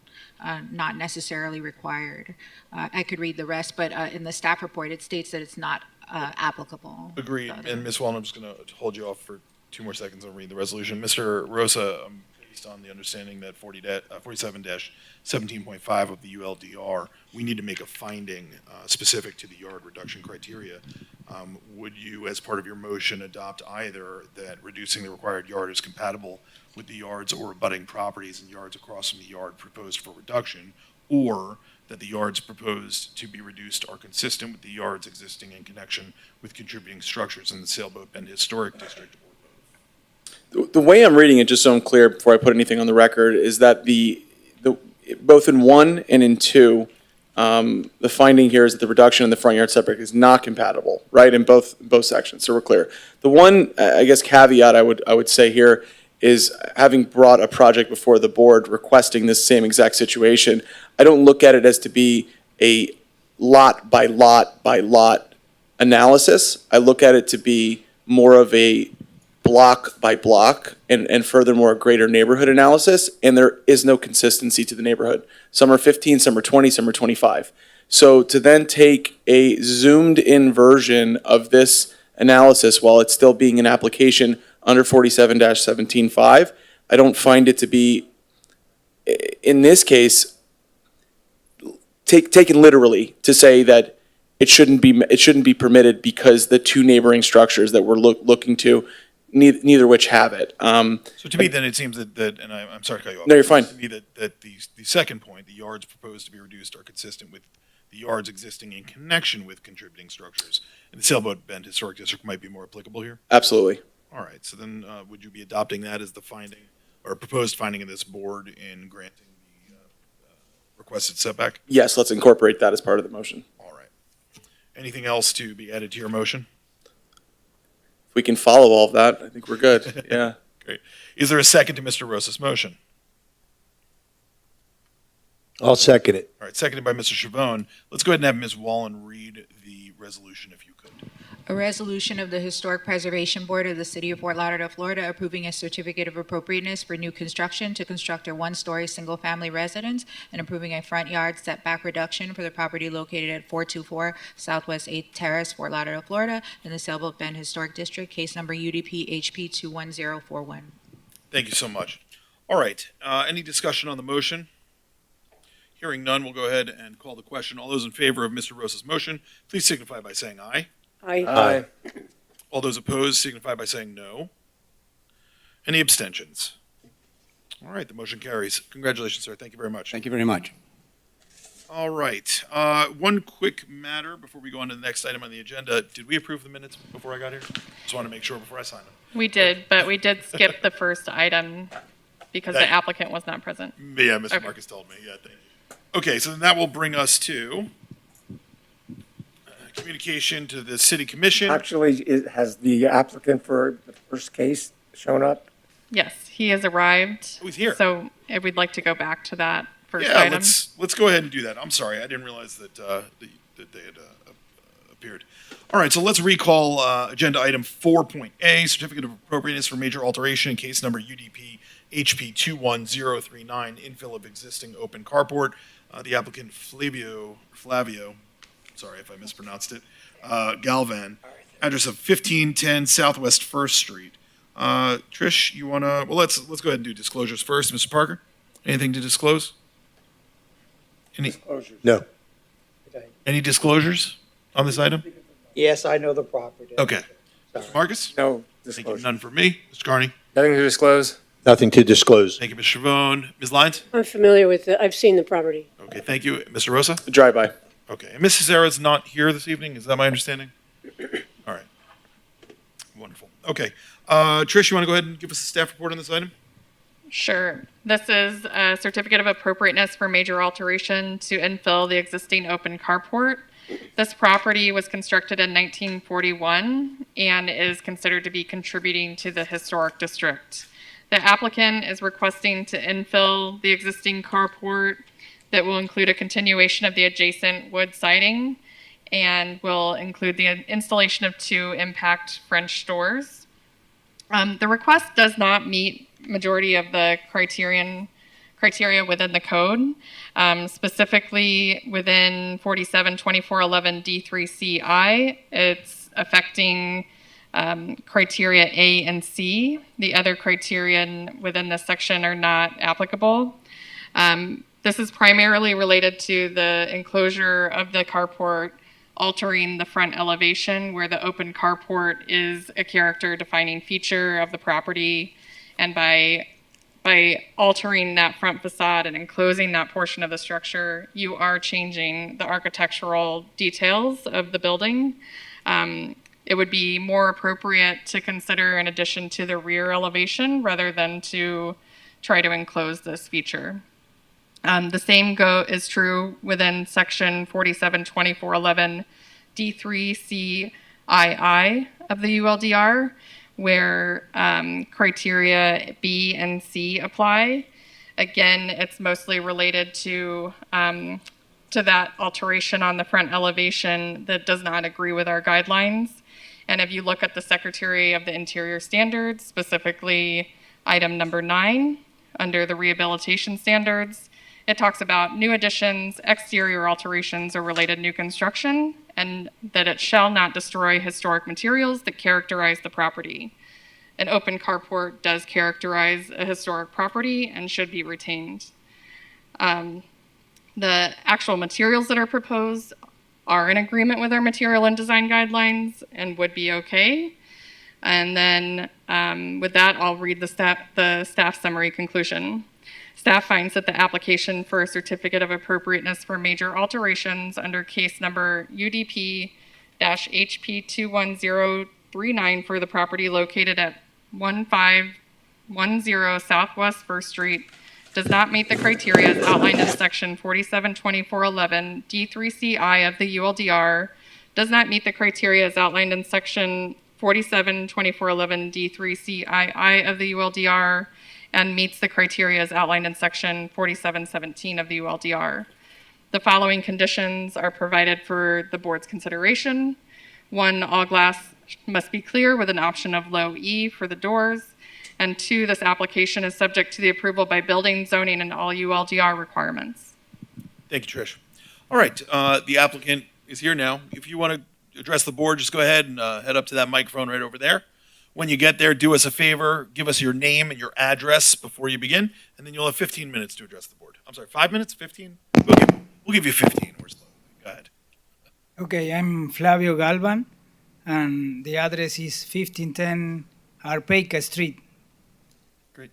S5: not necessarily required. I could read the rest, but in the staff report, it states that it's not applicable.
S8: Agreed. And Ms. Wallen, I'm just going to hold you off for 2 more seconds and read the resolution. Mr. Rosa, based on the understanding that 47-17.5 of the ULDR, we need to make a finding specific to the yard reduction criteria. Would you, as part of your motion, adopt either that reducing the required yard is compatible with the yards or abutting properties and yards across from the yard proposed for reduction, or that the yards proposed to be reduced are consistent with the yards existing in connection with contributing structures in the Sailboat Bend Historic District?
S10: The way I'm reading it, just so I'm clear before I put anything on the record, is that both in 1 and in 2, the finding here is that the reduction in the front yard setback is not compatible, right, in both sections, so we're clear. The one, I guess, caveat I would say here is, having brought a project before the board requesting this same exact situation, I don't look at it as to be a lot by lot by lot analysis. I look at it to be more of a block by block and furthermore a greater neighborhood analysis, and there is no consistency to the neighborhood. Some are 15, some are 20, some are 25. So to then take a zoomed in version of this analysis while it's still being an application under 47-17.5, I don't find it to be, in this case, taken literally to say that it shouldn't be permitted because the two neighboring structures that we're looking to, neither which have it.
S8: So to me, then it seems that and I'm sorry to cut you off.
S10: No, you're fine.
S8: To me, that the second point, the yards proposed to be reduced are consistent with the yards existing in connection with contributing structures. And the Sailboat Bend Historic District might be more applicable here.
S10: Absolutely.
S8: All right, so then would you be adopting that as the finding, or proposed finding of this board in granting the requested setback?
S10: Yes, let's incorporate that as part of the motion.
S8: All right. Anything else to be added to your motion?
S10: If we can follow all of that, I think we're good. Yeah.
S8: Great. Is there a second to Mr. Rosa's motion?
S4: I'll second it.
S8: All right, seconded by Mr. Chavone. Let's go ahead and have Ms. Wallen read the resolution, if you could.
S5: A resolution of the Historic Preservation Board of the City of Fort Lauderdale, Florida, approving a certificate of appropriateness for new construction to construct a one-story single-family residence and approving a front yard setback reduction for the property located at 424 Southwest 8th Terrace, Fort Lauderdale, Florida, in the Sailboat Bend Historic District, case number UDP HP 21041.
S8: Thank you so much. All right, any discussion on the motion? Hearing none, we'll go ahead and call the question. All those in favor of Mr. Rosa's motion, please signify by saying aye.
S7: Aye.
S8: All those opposed signify by saying no. Any abstentions? All right, the motion carries. Congratulations, sir. Thank you very much.
S9: Thank you very much.
S8: All right, one quick matter before we go on to the next item on the agenda. Did we approve the minutes before I got here? Just want to make sure before I sign them.
S3: We did, but we did skip the first item because the applicant was not present.
S8: Yeah, Mr.
S3: Okay.
S8: Marcus told me. Yeah, thank you. Okay, so then that will bring us to communication to the city commission.
S1: Actually, has the applicant for the first case shown up?
S3: Yes, he has arrived.
S8: Oh, he's here.
S3: So we'd like to go back to that first
S8: Yeah,
S3: item.
S8: let's go ahead and do that. I'm sorry, I didn't realize that that they had appeared. All right, so let's recall agenda item 4.A, certificate of appropriateness for major alteration in case number UDP HP 21039, infill of existing open carport. The applicant Flavio, sorry if I mispronounced it, Galvan, address of 1510 Southwest 1st Street. Trish, you wanna? Well, let's go ahead and do disclosures first. Mr. Parker, anything to disclose?
S4: No.
S8: Any disclosures on this item?
S6: Yes, I know the property.
S8: Okay.
S6: Sorry.
S8: Marcus?
S1: No
S8: Thank you.
S1: disclosure.
S8: None for me. Mr. Carney?
S2: Nothing to disclose?
S4: Nothing to disclose.
S8: Thank you, Mr. Chavone. Ms. Lyons?
S7: I'm familiar with it. I've seen the property.
S8: Okay, thank you. Mr. Rosa?
S10: Drive-by.
S8: Okay. And Mrs. Sarah's not here this evening. Is that my understanding? All right. Wonderful. Okay. Trish, you want to go ahead and give us a staff report on this item?
S3: Sure. This is a certificate of appropriateness for major alteration to infill the existing open carport. This property was constructed in 1941 and is considered to be contributing to the historic district. The applicant is requesting to infill the existing carport that will include a continuation of the adjacent wood siding and will include the installation of 2 impact French doors. The request does not meet majority of the criteria within the code, specifically within 472411 D3CI. It's affecting criteria A and C. The other criterion within this section are not applicable. This is primarily related to the enclosure of the carport altering the front elevation where the open carport is a character defining feature of the property. And by altering that front facade and enclosing that portion of the structure, you are changing the architectural details of the building. it would be more appropriate to consider an addition to the rear elevation rather than to try to enclose this feature. The same is true within section 472411 D3 CII of the ULDR, where criteria B and C apply. Again, it's mostly related to that alteration on the front elevation that does not agree with our guidelines. And if you look at the Secretary of the Interior Standards, specifically item number 9, under the rehabilitation standards, it talks about new additions, exterior alterations, or related new construction, and that it shall not destroy historic materials that characterize the property. An open carport does characterize a historic property and should be retained. The actual materials that are proposed are in agreement with our material and design guidelines and would be okay. And then with that, I'll read the staff summary conclusion. Staff finds that the application for a certificate of appropriateness for major alterations under case number UDP-HP21039 for the property located at 1510 Southwest First Street does not meet the criteria as outlined in section 472411 D3CI of the ULDR, does not meet the criteria as outlined in section 472411 D3CII of the ULDR, and meets the criteria as outlined in section 4717 of the ULDR. The following conditions are provided for the board's consideration. 1, all glass must be clear with an option of low E for the doors. And 2, this application is subject to the approval by building, zoning, and all ULDR requirements.
S8: Thank you, Trish. All right, the applicant is here now. If you want to address the board, just go ahead and head up to that microphone right over there. When you get there, do us a favor, give us your name and your address before you begin, and then you'll have 15 minutes to address the board. I'm sorry, 5 minutes? 15? We'll give you 15. We're slow. Go ahead.
S11: Okay, I'm Flavio Galvan, and the address is 1510 Arpeica Street.
S8: Great.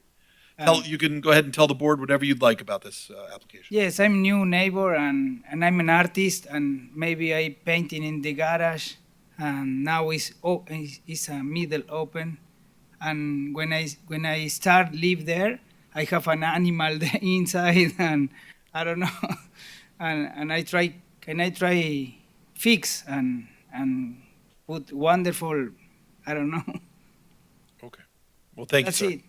S8: You can go ahead and tell the board whatever you'd like about this application.
S11: Yes, I'm new neighbor, and I'm an artist, and maybe I painting in the garage, and now it's a middle open, and when I start live there, I have an animal there inside, and I don't know, and I try fix and put wonderful, I don't know.
S8: Okay. Well, thank
S11: That's
S8: you, sir.
S11: it.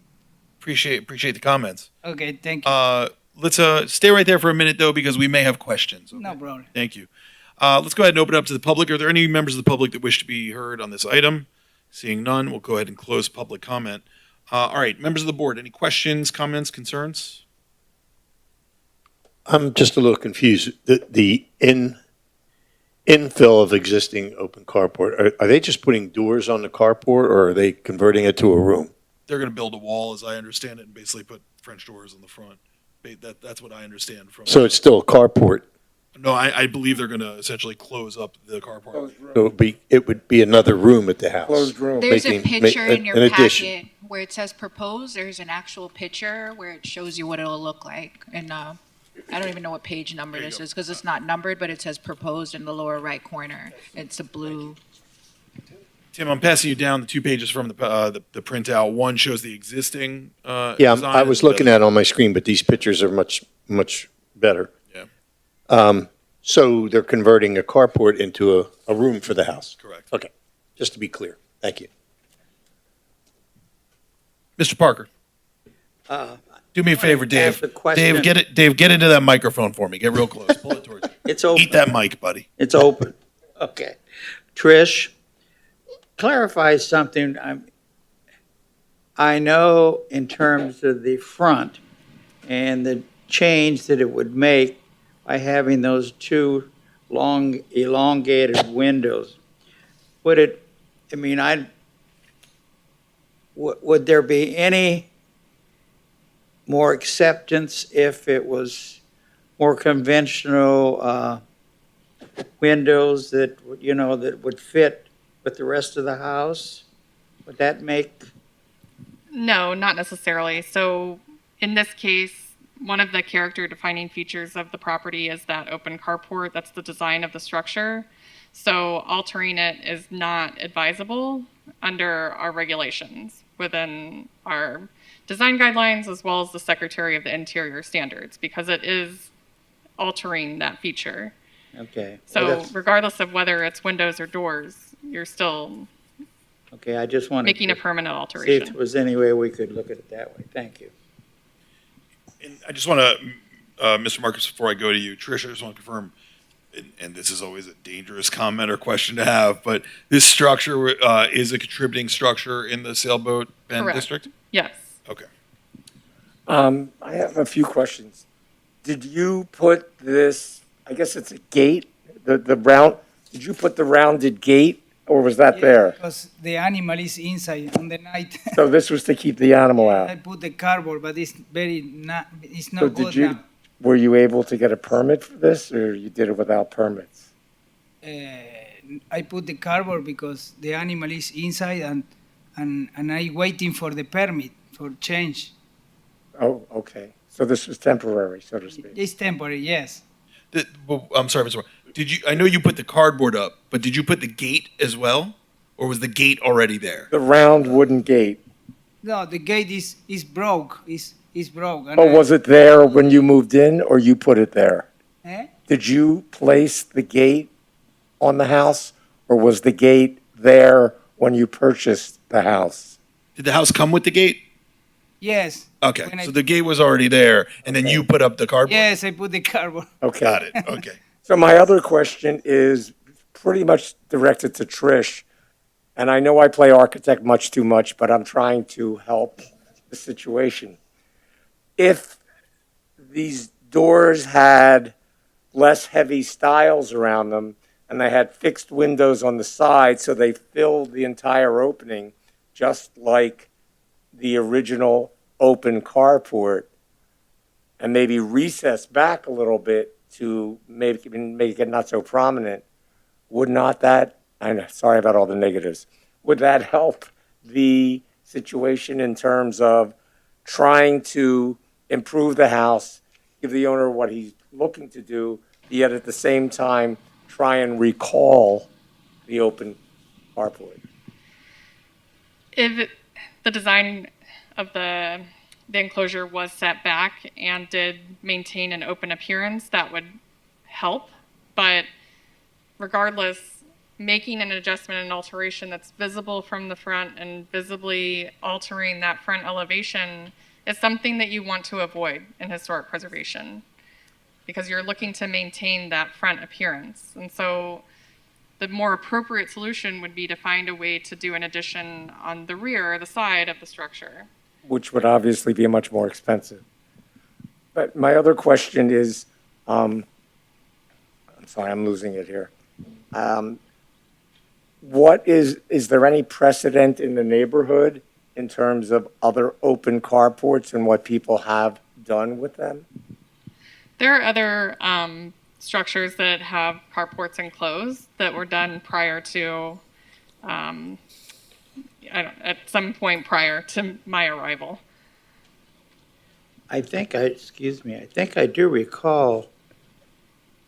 S8: Appreciate the comments.
S11: Okay, thank you.
S8: Let's stay right there for a minute, though, because we may have questions. Okay?
S11: No problem.
S8: Thank you. Let's go ahead and open it up to the public. Are there any members of the public that wish to be heard on this item? Seeing none, we'll go ahead and close public comment. All right, members of the board, any questions, comments, concerns?
S4: I'm just a little confused. The infill of existing open carport, are they just putting doors on the carport, or are they converting it to a room?
S8: They're going to build a wall, as I understand it, and basically put French doors in the front. That's what I understand from.
S4: So it's still a carport.
S8: No, I believe they're going to essentially close up the carport.
S4: So it would be another room at the house.
S1: Closed room.
S5: There's a
S4: Making-
S5: picture in
S4: an
S5: your
S4: addition.
S5: packet where it says proposed. There's an actual picture where it shows you what it'll look like. And I don't even know what page number this is because it's not numbered, but it says proposed in the lower right corner. It's a blue.
S8: Tim, I'm passing you down the 2 pages from the printout. One shows the existing
S4: Yeah,
S8: design,
S4: I was
S8: and the
S4: looking at it on my screen, but these pictures are much better.
S8: Yeah.
S4: So they're converting a carport into a room for the house.
S8: Correct.
S4: Okay, just to be clear. Thank you.
S8: Mr. Parker, do me a favor, Dave.
S6: ask a question.
S8: Dave, get into that microphone for me. Get real close. Pull it towards you.
S6: It's open.
S8: Eat that mic, buddy.
S6: It's open. Okay. Trish, clarify something. I know in terms of the front and the change that it would make by having those 2 long elongated windows. Would there be any more acceptance if it was more conventional windows that would fit with the rest of the house? Would that make?
S3: No, not necessarily. So in this case, one of the character defining features of the property is that open carport. That's the design of the structure. So altering it is not advisable under our regulations within our design guidelines as well as the Secretary of the Interior standards because it is altering that feature.
S6: Okay.
S3: So
S6: Well, that's-
S3: regardless of whether it's windows or doors, you're still
S6: Okay, I just wanted
S3: making a
S6: to
S3: permanent
S6: see if
S3: alteration.
S6: there was any way we could look at it that way. Thank you.
S8: And I just want to, Mr. Marcus, before I go to you, Trisha, I just want to confirm, and this is always a dangerous comment or question to have, but this structure is a contributing structure in the Sailboat Bend
S3: Correct.
S8: District?
S3: Yes.
S8: Okay.
S1: I have a few questions. Did you put this, I guess it's a gate, the round, did you put the rounded gate or was that there?
S11: Because the animal is inside on the night.
S1: So this was to keep the animal
S11: I
S1: out.
S11: put the cardboard, but it's it's
S1: So
S11: not
S1: did
S11: good
S1: you,
S11: now.
S1: were you able to get a permit for this or you did it without permits?
S11: I put the cardboard because the animal is inside and I waiting for the permit for change.
S1: Oh, okay. So this was temporary, so to speak.
S11: It's temporary, yes.
S8: Well, I'm sorry, Mr. Marcus. Did you, I know you put the cardboard up, but did you put the gate as well? Or was the gate already there?
S1: The round wooden gate.
S11: No, the gate is broke. Is broke. And
S1: Oh, was it there when you moved in or you put it there?
S11: Eh?
S1: Did you place the gate on the house or was the gate there when you purchased the house?
S8: Did the house come with the gate?
S11: Yes.
S8: Okay,
S11: When I-
S8: so the gate was already there, and then you put up the cardboard?
S11: Yes, I put the cardboard.
S1: Okay.
S8: Got it, okay.
S1: So my other question is pretty much directed to Trish. And I know I play architect much too much, but I'm trying to help the situation. If these doors had less heavy stiles around them and they had fixed windows on the side so they filled the entire opening, just like the original open carport, and maybe recess back a little bit to make it not so prominent, would not that, I know, sorry about all the negatives, would that help the situation in terms of trying to improve the house, give the owner what he's looking to do, yet at the same time try and recall the open carport?
S3: If the design of the enclosure was set back and did maintain an open appearance, that would help. But regardless, making an adjustment and alteration that's visible from the front and visibly altering that front elevation is something that you want to avoid in historic preservation because you're looking to maintain that front appearance. And so the more appropriate solution would be to find a way to do an addition on the rear or the side of the structure.
S1: Which would obviously be much more expensive. But my other question is, I'm sorry, I'm losing it here. Is there any precedent in the neighborhood in terms of other open carports and what people have done with them?
S3: There are other structures that have carports enclosed that were done prior to, at some point prior to my arrival.
S6: I think I do recall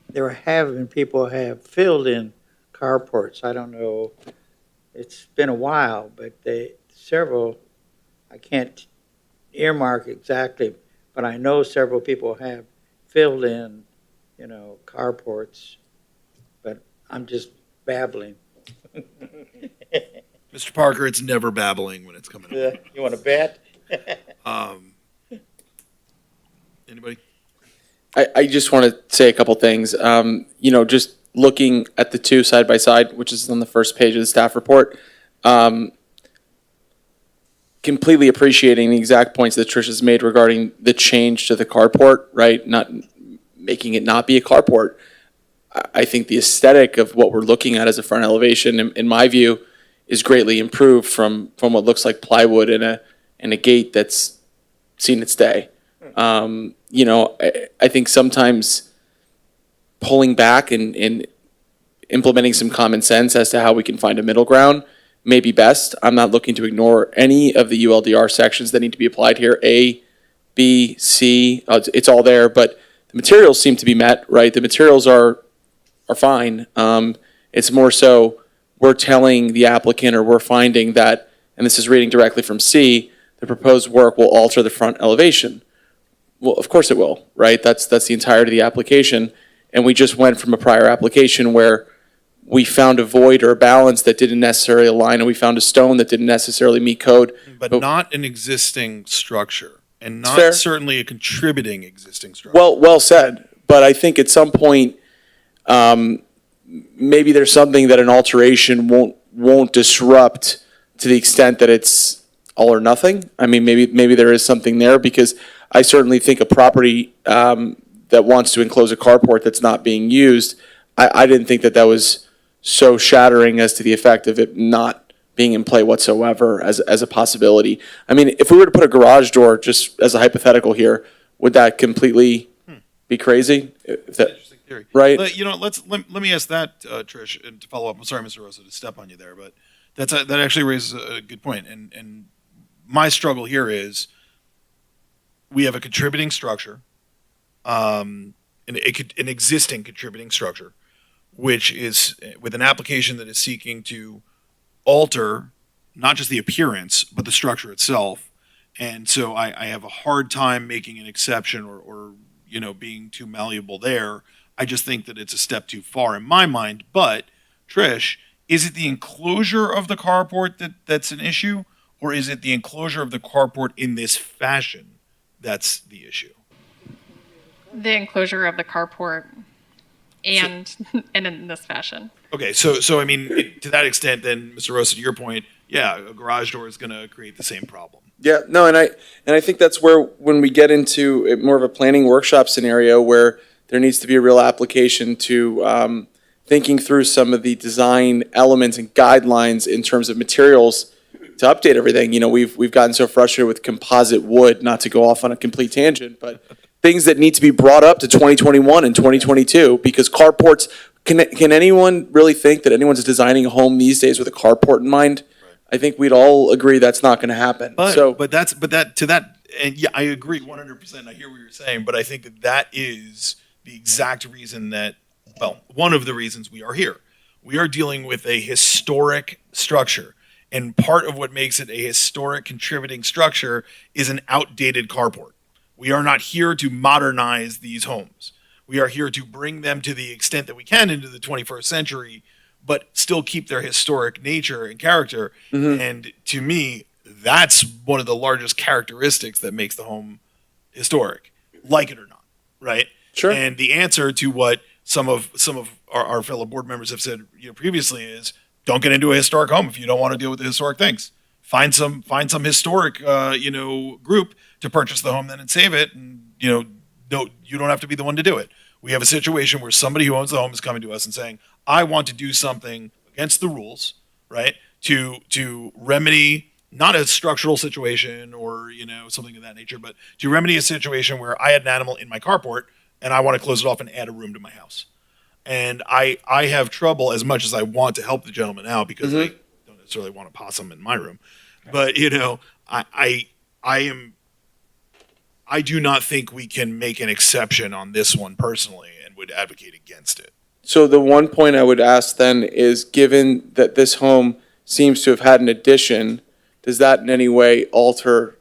S6: there were having people have filled in carports. I don't know, it's been a while, but I can't earmark exactly, but I know several people have filled in, carports, but I'm just babbling.
S8: Mr. Parker, it's never babbling when it's coming up.
S6: You want to bet?
S8: Anybody?
S10: I just want to say a couple things. Just looking at the two side by side, which is on the first page of the staff report, completely appreciating the exact points that Trisha's made regarding the change to the carport, right? Not making it not be a carport. I think the aesthetic of what we're looking at as a front elevation, in my view, is greatly improved from what looks like plywood and a gate that's seen its day. I think sometimes pulling back and implementing some common sense as to how we can find a middle ground may be best. I'm not looking to ignore any of the ULDR sections that need to be applied here. A, B, C, it's all there, but the materials seem to be met, right? The materials are fine. It's more so we're telling the applicant, or we're finding that, and this is reading directly from C, the proposed work will alter the front elevation. Well, of course it will, right? That's the entirety of the application. And we just went from a prior application where we found a void or a balance that didn't necessarily align, and we found a stone that didn't necessarily meet code.
S8: But not an existing structure, and not
S10: Fair.
S8: certainly a contributing existing structure.
S10: Well said. But I think at some point, maybe there's something that an alteration won't disrupt to the extent that it's all or nothing. I mean, maybe there is something there, because I certainly think a property that wants to enclose a carport that's not being used, I didn't think that was so shattering as to the effect of it not being in play whatsoever as a possibility. I mean, if we were to put a garage door, just as a hypothetical here, would that completely be crazy? If that,
S8: Interesting theory.
S10: right?
S8: Let me ask that, Trish, and to follow up. I'm sorry, Mr. Rosa, to step on you there, but that actually raises a good point. And my struggle here is we have a contributing structure, an existing contributing structure, which is with an application that is seeking to alter not just the appearance, but the structure itself. And so I have a hard time making an exception or being too malleable there. I just think that it's a step too far in my mind. But, Trish, is it the enclosure of the carport that's an issue, or is it the enclosure of the carport in this fashion that's the issue?
S3: The enclosure of the carport and in this fashion.
S8: Okay, so I mean, to that extent, then, Mr. Rosa, to your point, yeah, a garage door is going to create the same problem.
S10: Yeah, no, and I think that's where, when we get into more of a planning workshop scenario, where there needs to be a real application to thinking through some of the design elements and guidelines in terms of materials to update everything. We've gotten so frustrated with composite wood, not to go off on a complete tangent, but things that need to be brought up to 2021 and 2022, because carports, can anyone really think that anyone's designing a home these days with a carport in mind? I think we'd all agree that's not going to happen.
S8: And yeah, I agree 100%. I hear what you're saying, but I think that is the exact reason one of the reasons we are here. We are dealing with a historic structure, and part of what makes it a historic contributing structure is an outdated carport. We are not here to modernize these homes. We are here to bring them to the extent that we can into the 21st century, but still keep their historic nature and character. Mm-hmm. And to me, that's one of the largest characteristics that makes the home historic, like it or not, right?
S10: Sure.
S8: And the answer to what some of our fellow board members have said previously is, don't get into a historic home if you don't want to deal with the historic things. Find some historic group to purchase the home then and save it, and you don't have to be the one to do it. We have a situation where somebody who owns the home is coming to us and saying, I want to do something against the rules, right? To remedy not a structural situation or something of that nature, but to remedy a situation where I had an animal in my carport and I want to close it off and add a room to my house. And I have trouble, as much as I want to help the gentleman out, because I don't necessarily want a possum in my room, but I do not think we can make an exception on this one personally, and would advocate against it.
S10: So the one point I would ask then is, given that this home seems to have had an addition, does that in any way alter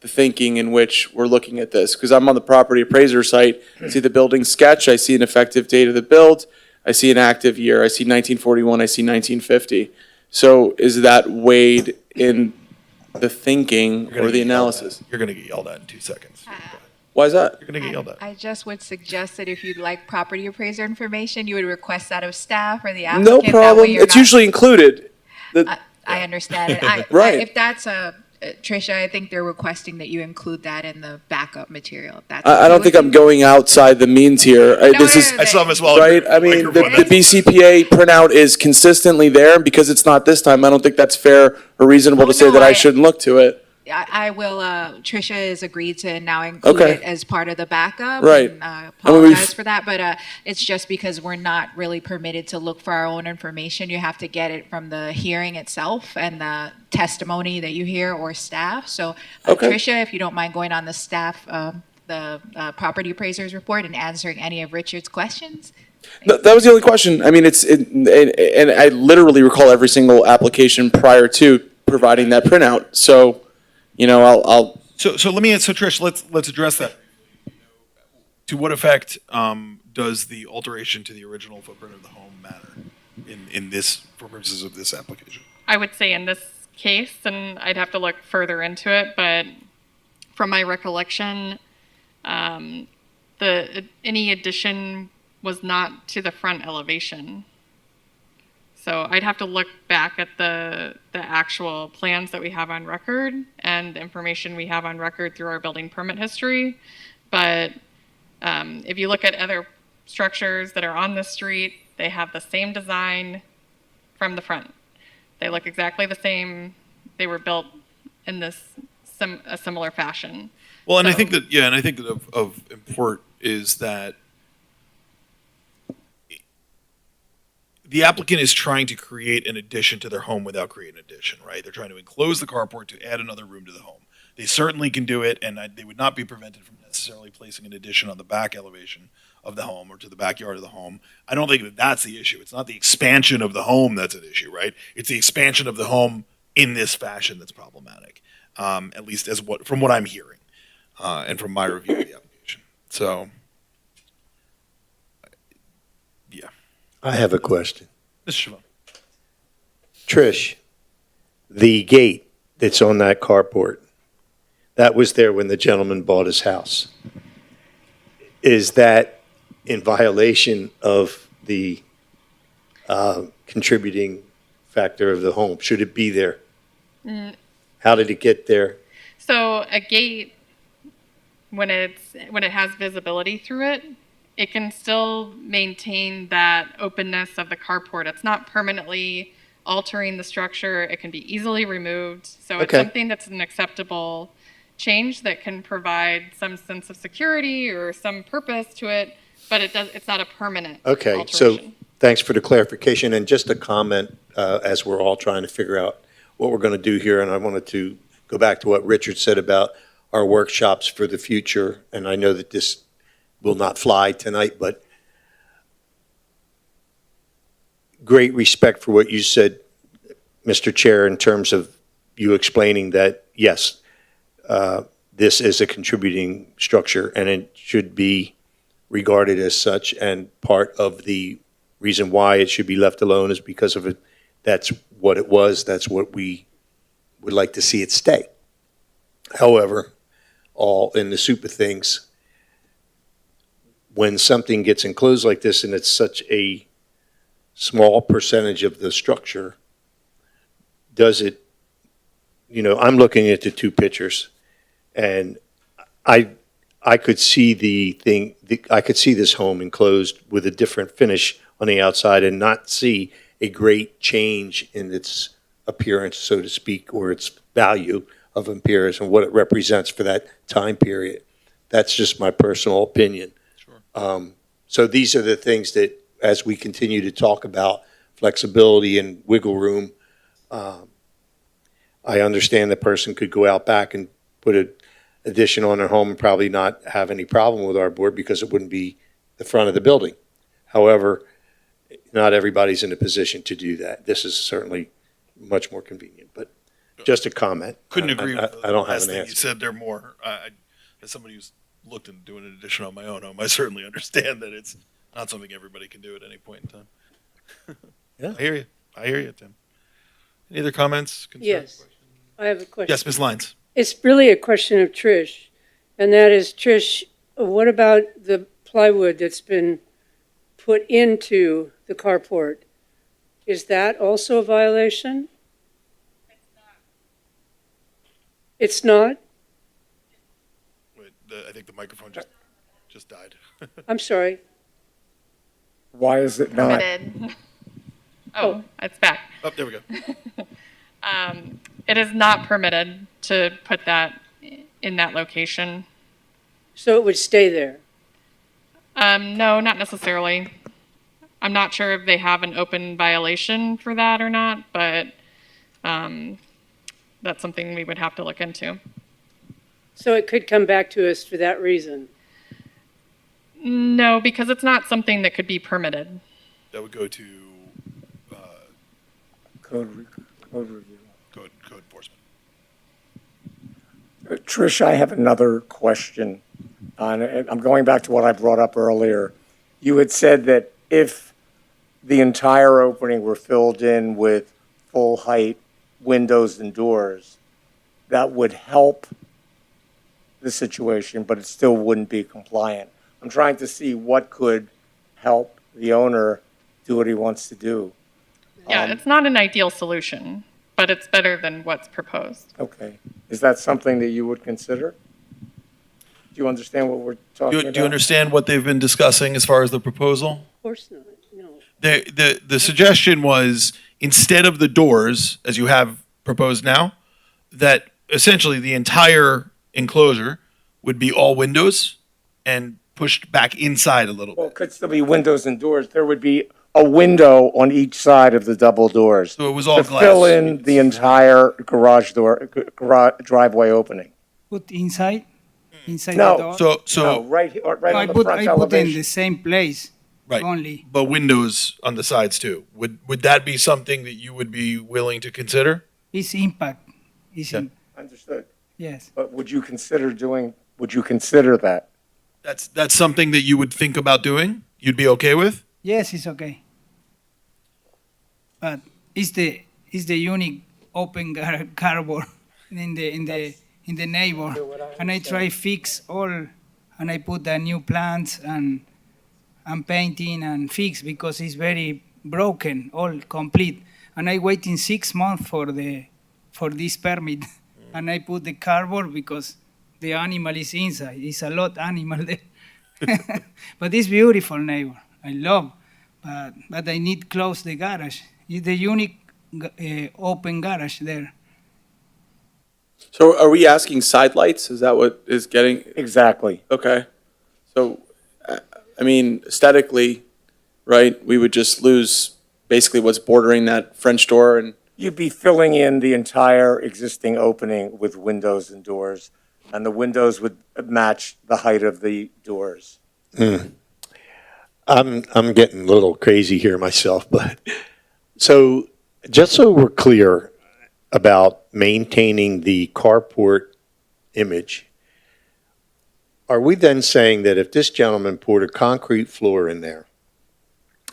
S10: the thinking in which we're looking at this? Because I'm on the property appraiser site, I see the building sketch, I see an effective date of the build, I see an active year, I see 1941, I see 1950. So is that weighed in the thinking or the analysis?
S8: You're going to get yelled at in 2 seconds.
S10: Why is that?
S8: You're going to get yelled at.
S5: I just would suggest that if you'd like property appraiser information, you would request that of staff or the applicant.
S10: No problem. It's usually included.
S5: I understand it.
S10: Right.
S5: If that's Trisha, I think they're requesting that you include that in the backup material.
S10: I don't think I'm going outside the means here.
S5: No,
S10: this is
S8: I saw him as well.
S10: right. I mean, the BCPA printout is consistently there, and because it's not this time, I don't think that's fair or reasonable to say that I shouldn't look to it.
S5: I will, Trisha has agreed to now include
S10: Okay.
S5: it as part of the backup.
S10: Right.
S5: And,
S10: I mean,
S5: apologize for that, but, it's just because we're not really permitted to look for our own information. You have to get it from the hearing itself and the testimony that you hear or staff. So,
S10: Okay.
S5: Trisha, if you don't mind going on the staff, the property appraiser's report and answering any of Richard's questions.
S10: That was the only question. I mean, and I literally recall every single application prior to providing that printout. So, I'll
S8: So Trish, let's address that. To what effect does the alteration to the original footprint of the home matter in this, for purposes of this application?
S3: I would say in this case, and I'd have to look further into it, but from my recollection, any addition was not to the front elevation. So I'd have to look back at the actual plans that we have on record and the information we have on record through our building permit history. But if you look at other structures that are on the street, they have the same design from the front. They look exactly the same. They were built in a similar fashion.
S8: Well, and
S3: So-
S8: I think that of import is that the applicant is trying to create an addition to their home without creating an addition, right? They're trying to enclose the carport to add another room to the home. They certainly can do it, and they would not be prevented from necessarily placing an addition on the back elevation of the home or to the backyard of the home. I don't think that that's the issue. It's not the expansion of the home that's an issue, right? It's the expansion of the home in this fashion that's problematic, at least from what I'm hearing and from my review of the application. So, yeah.
S4: I have a question.
S8: Mr. Chavon.
S4: Trish, the gate that's on that carport, that was there when the gentleman bought his house. Is that in violation of the contributing factor of the home? Should it be there? How did it get there?
S3: So a gate, when it has visibility through it, it can still maintain that openness of the carport. It's not permanently altering the structure. It can be easily removed. So it's
S4: Okay.
S3: something that's an acceptable change that can provide some sense of security or some purpose to it, but it's not a permanent
S4: Okay, so
S3: alteration.
S4: thanks for the clarification, and just a comment as we're all trying to figure out what we're going to do here, and I wanted to go back to what Richard said about our workshops for the future, and I know that this will not fly tonight, but great respect for what you said, Mr. Chair, in terms of you explaining that, yes, this is a contributing structure, and it should be regarded as such, and part of the reason why it should be left alone is because of it. That's what it was. That's what we would like to see it stay. However, all in the soup of things, when something gets enclosed like this and it's such a small percentage of the structure, does it, I'm looking at the two pictures, and I could see I could see this home enclosed with a different finish on the outside and not see a great change in its appearance, so to speak, or its value of appearance and what it represents for that time period. That's just my personal opinion.
S8: Sure.
S4: So these are the things that, as we continue to talk about flexibility and wiggle room, I understand the person could go out back and put an addition on their home and probably not have any problem with our board because it wouldn't be the front of the building. However, not everybody's in a position to do that. This is certainly much more convenient, but just a comment.
S8: Couldn't agree with
S4: I don't have
S8: last
S4: an
S8: thing you
S4: answer.
S8: said there more. As somebody who's looked into doing an addition on my own home, I certainly understand that it's not something everybody can do at any point in time.
S4: Yeah.
S8: I hear you, Tim. Any other comments? Concerns,
S7: Yes.
S8: questions?
S7: I have a question.
S8: Yes, Ms. Lyons.
S7: It's really a question of Trish, and that is, Trish, what about the plywood that's been put into the carport? Is that also a violation? It's not?
S8: Wait, I think the microphone just died.
S7: I'm sorry.
S1: Why is it not?
S3: Permitted. Oh, it's back.
S8: Oh, there we go.
S3: It is not permitted to put that in that location.
S7: So it would stay there.
S3: No, not necessarily. I'm not sure if they have an open violation for that or not, but that's something we would have to look into.
S7: So it could come back to us for that reason.
S3: No, because it's not something that could be permitted.
S8: That would go to
S1: Code review.
S8: code enforcement.
S1: Trish, I have another question. I'm going back to what I brought up earlier. You had said that if the entire opening were filled in with full-height windows and doors, that would help the situation, but it still wouldn't be compliant. I'm trying to see what could help the owner do what he wants to do.
S3: Yeah, it's not an ideal solution, but it's better than what's proposed.
S1: Okay. Is that something that you would consider? Do you understand what we're talking about?
S8: Do you understand what they've been discussing as far as the proposal?
S7: Of course not, no.
S8: The suggestion was, instead of the doors, as you have proposed now, that essentially the entire enclosure would be all windows and pushed back inside a little
S1: Well, it
S8: bit.
S1: could still be windows and doors. There would be a window on each side of the double doors.
S8: So it was all
S1: To fill
S8: glass.
S1: in the entire garage door, driveway opening.
S11: Put inside the
S1: No.
S11: door.
S1: No,
S8: So,
S1: right, right
S11: No,
S1: on the front
S11: I put in the
S1: elevation.
S11: same place
S8: right,
S11: only.
S8: but windows on the sides too. Would that be something that you would be willing to consider?
S11: It's impact. It's
S8: Yeah.
S1: Understood.
S11: yes.
S1: But would you consider that?
S8: That's something that you would think about doing? You'd be okay with?
S11: Yes, it's okay. But it's the unique open cardboard in the neighbor, and I try fix all, and I put the new plants and painting and fix because it's very broken, all complete, and I waiting 6 months for this permit, and I put the cardboard because the animal is inside. It's a lot animal there, but it's beautiful neighbor. I love, but I need close the garage. It's the unique open garage there.
S10: So are we asking side lights? Is that what is getting,
S1: Exactly.
S10: okay. So, I mean, aesthetically, right, we would just lose basically what's bordering that French door and,
S1: You'd be filling in the entire existing opening with windows and doors, and the windows would match the height of the doors.
S4: I'm getting a little crazy here myself, but so just so we're clear about maintaining the carport image, are we then saying that if this gentleman poured a concrete floor in there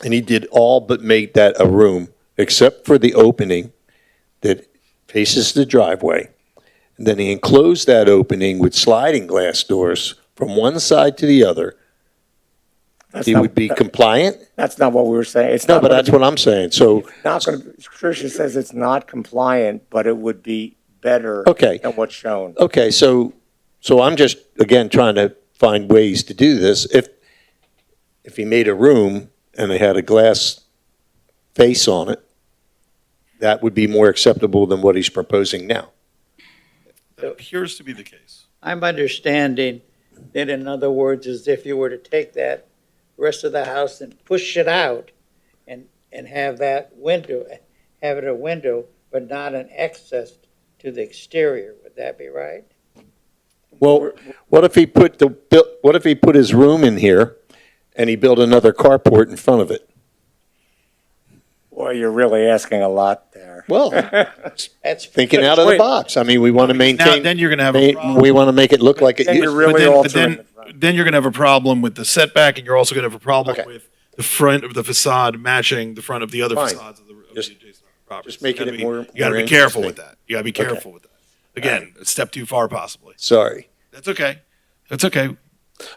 S4: and he did all but make that a room, except for the opening that faces the driveway, and then he enclosed that opening with sliding glass doors from one side to the other,
S1: That's
S4: he
S1: not-
S4: would be compliant?
S1: That's not what we were saying. It's
S4: No,
S1: not
S4: but
S1: gonna
S4: that's
S1: be-
S4: what I'm saying. So,
S1: Not going to, Tricia says it's not compliant, but it would be better
S4: Okay.
S1: than what's shown.
S4: okay, so I'm just, again, trying to find ways to do this. If he made a room and they had a glass face on it, that would be more acceptable than what he's proposing now.
S8: That appears to be the case.
S6: I'm understanding that, in other words, is if you were to take that rest of the house and push it out and have that window, have it a window, but not an access to the exterior, would that be right?
S4: Well, what if he put his room in here and he built another carport in front of it?
S1: Boy, you're really asking a lot there.
S4: Well,
S6: That's
S4: thinking out of the
S10: Wait.
S4: box. I mean, we want to
S8: Now,
S4: maintain,
S8: then you're going to have a problem.
S4: we want to make it look like it
S1: Then
S4: used.
S1: you're really altering the front.
S8: Then you're going to have a problem with the setback, and you're also going to have a problem
S4: Okay.
S8: with the front of the facade matching the front of the other
S4: Fine.
S8: facades of the
S4: Just-
S8: adjacent properties.
S4: just making
S8: You gotta
S4: it
S8: be-
S4: more-
S8: You got to
S4: more
S8: be careful with
S4: interesting.
S8: that. You got to be careful with that. Again, a step too far possibly.
S4: Sorry.
S8: That's okay. That's okay.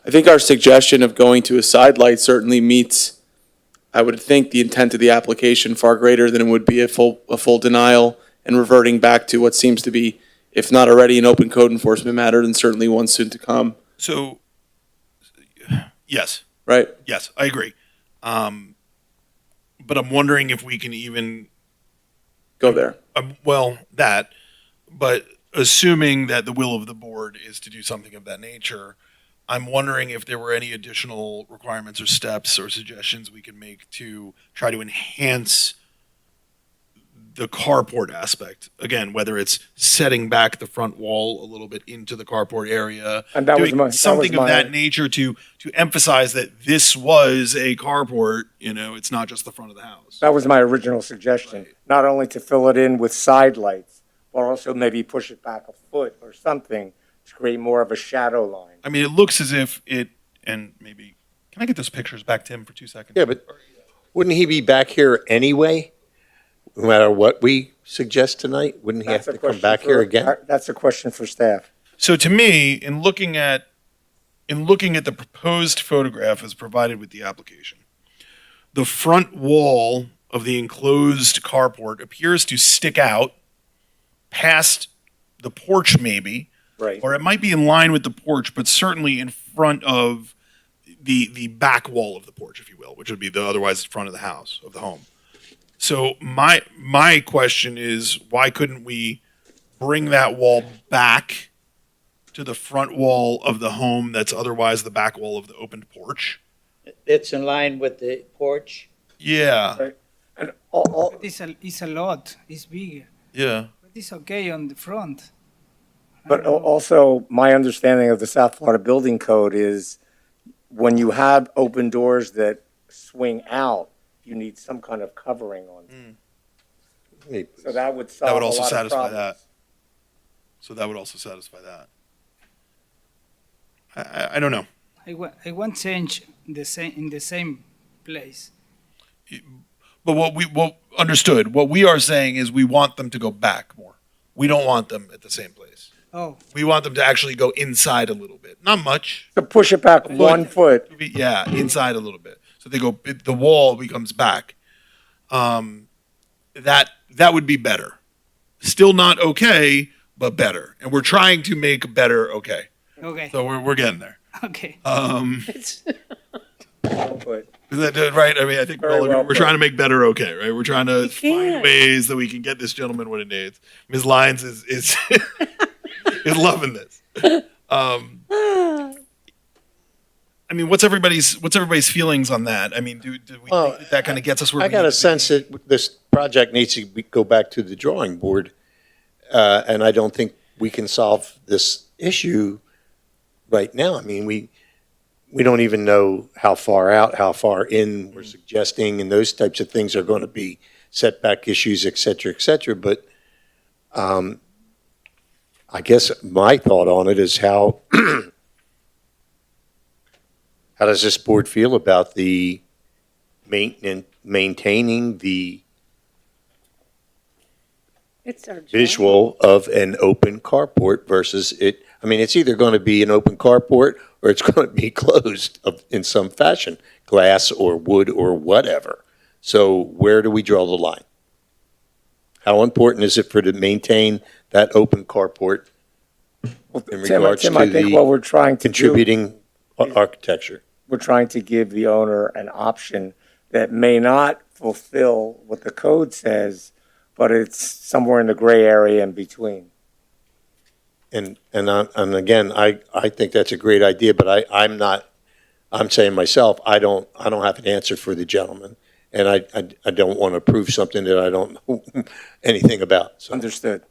S10: I think our suggestion of going to a side light certainly meets, I would think, the intent of the application far greater than it would be a full denial and reverting back to what seems to be, if not already an open code enforcement matter, then certainly one soon to come,
S8: So, yes,
S10: right?
S8: yes, I agree. But I'm wondering if we can even
S10: Go there.
S8: well, that, but assuming that the will of the board is to do something of that nature, I'm wondering if there were any additional requirements or steps or suggestions we can make to try to enhance the carport aspect. Again, whether it's setting back the front wall a little bit into the carport area,
S1: And that was
S8: doing
S1: my- that
S8: something
S1: was
S8: of
S1: my-
S8: that nature to emphasize that this was a carport. It's not just the front of the house.
S1: That was my original suggestion, not only to fill it in with side lights, but also maybe push it back a foot or something to create more of a shadow line.
S8: I mean, it looks as if it, and maybe, can I get those pictures back, Tim, for 2 seconds?
S4: Yeah, but wouldn't he be back here anyway? No matter what we suggest tonight, wouldn't he have
S1: That's a
S4: to come
S1: question
S4: back
S1: for-
S4: here again?
S1: That's a question for staff.
S8: So to me, in looking at the proposed photograph as provided with the application, the front wall of the enclosed carport appears to stick out past the porch maybe,
S1: Right.
S8: or it might be in line with the porch, but certainly in front of the back wall of the porch, if you will, which would be the otherwise front of the house, of the home. So my question is, why couldn't we bring that wall back to the front wall of the home that's otherwise the back wall of the opened porch?
S6: It's in line with the porch.
S8: Yeah,
S1: And all,
S11: But it's a lot. It's bigger.
S8: yeah.
S11: But it's okay on the front.
S1: but also, my understanding of the South Florida Building Code is when you have open doors that swing out, you need some kind of covering on them. So that would solve
S8: That would
S1: a
S8: also
S1: lot of
S8: satisfy
S1: problems.
S8: that. So that would also satisfy that. I don't know.
S11: I want change in the same place.
S8: But what understood, what we are saying is we want them to go back more. We don't want them at the same place.
S11: Oh,
S8: We want them to actually go inside a little bit. Not much.
S1: To push it back
S8: A foot.
S1: 1 foot,
S8: Yeah, inside a little bit. So they go, the wall becomes back. That would be better. Still not okay, but better. And we're trying to make better okay.
S11: okay.
S8: So we're getting there.
S11: Okay.
S7: It's,
S1: 1 foot.
S8: Is that right? I mean, I think
S1: Very well
S8: we're
S1: put.
S8: trying to make better okay, right? We're trying to find
S7: can't.
S8: ways that we can get this gentleman what he needs. Ms. Lyons is is loving this. I mean, what's everybody's feelings on that? I mean, do we
S4: Well,
S8: think that kind of gets us where
S4: I
S8: we
S4: got
S8: need
S4: a
S8: to be?
S4: sense that this project needs to go back to the drawing board, and I don't think we can solve this issue right now. I mean, we don't even know how far out, how far in we're suggesting, and those types of things are going to be setback issues, et cetera, but I guess my thought on it is how does this board feel about the maintaining the
S7: it's our job.
S4: visual of an open carport versus it? I mean, it's either going to be an open carport or it's going to be closed in some fashion, glass or wood or whatever. So where do we draw the line? How important is it to maintain that open carport
S1: Well,
S4: in
S1: Tim,
S4: regards
S1: Tim,
S4: to
S1: I think
S4: the
S1: what we're trying to do,
S4: contributing architecture?
S1: we're trying to give the owner an option that may not fulfill what the code says, but it's somewhere in the gray area in between.
S4: And again, I think that's a great idea, but I'm saying myself, I don't have an answer for the gentleman. And I don't want to approve something that I don't know anything about. So
S1: Understood.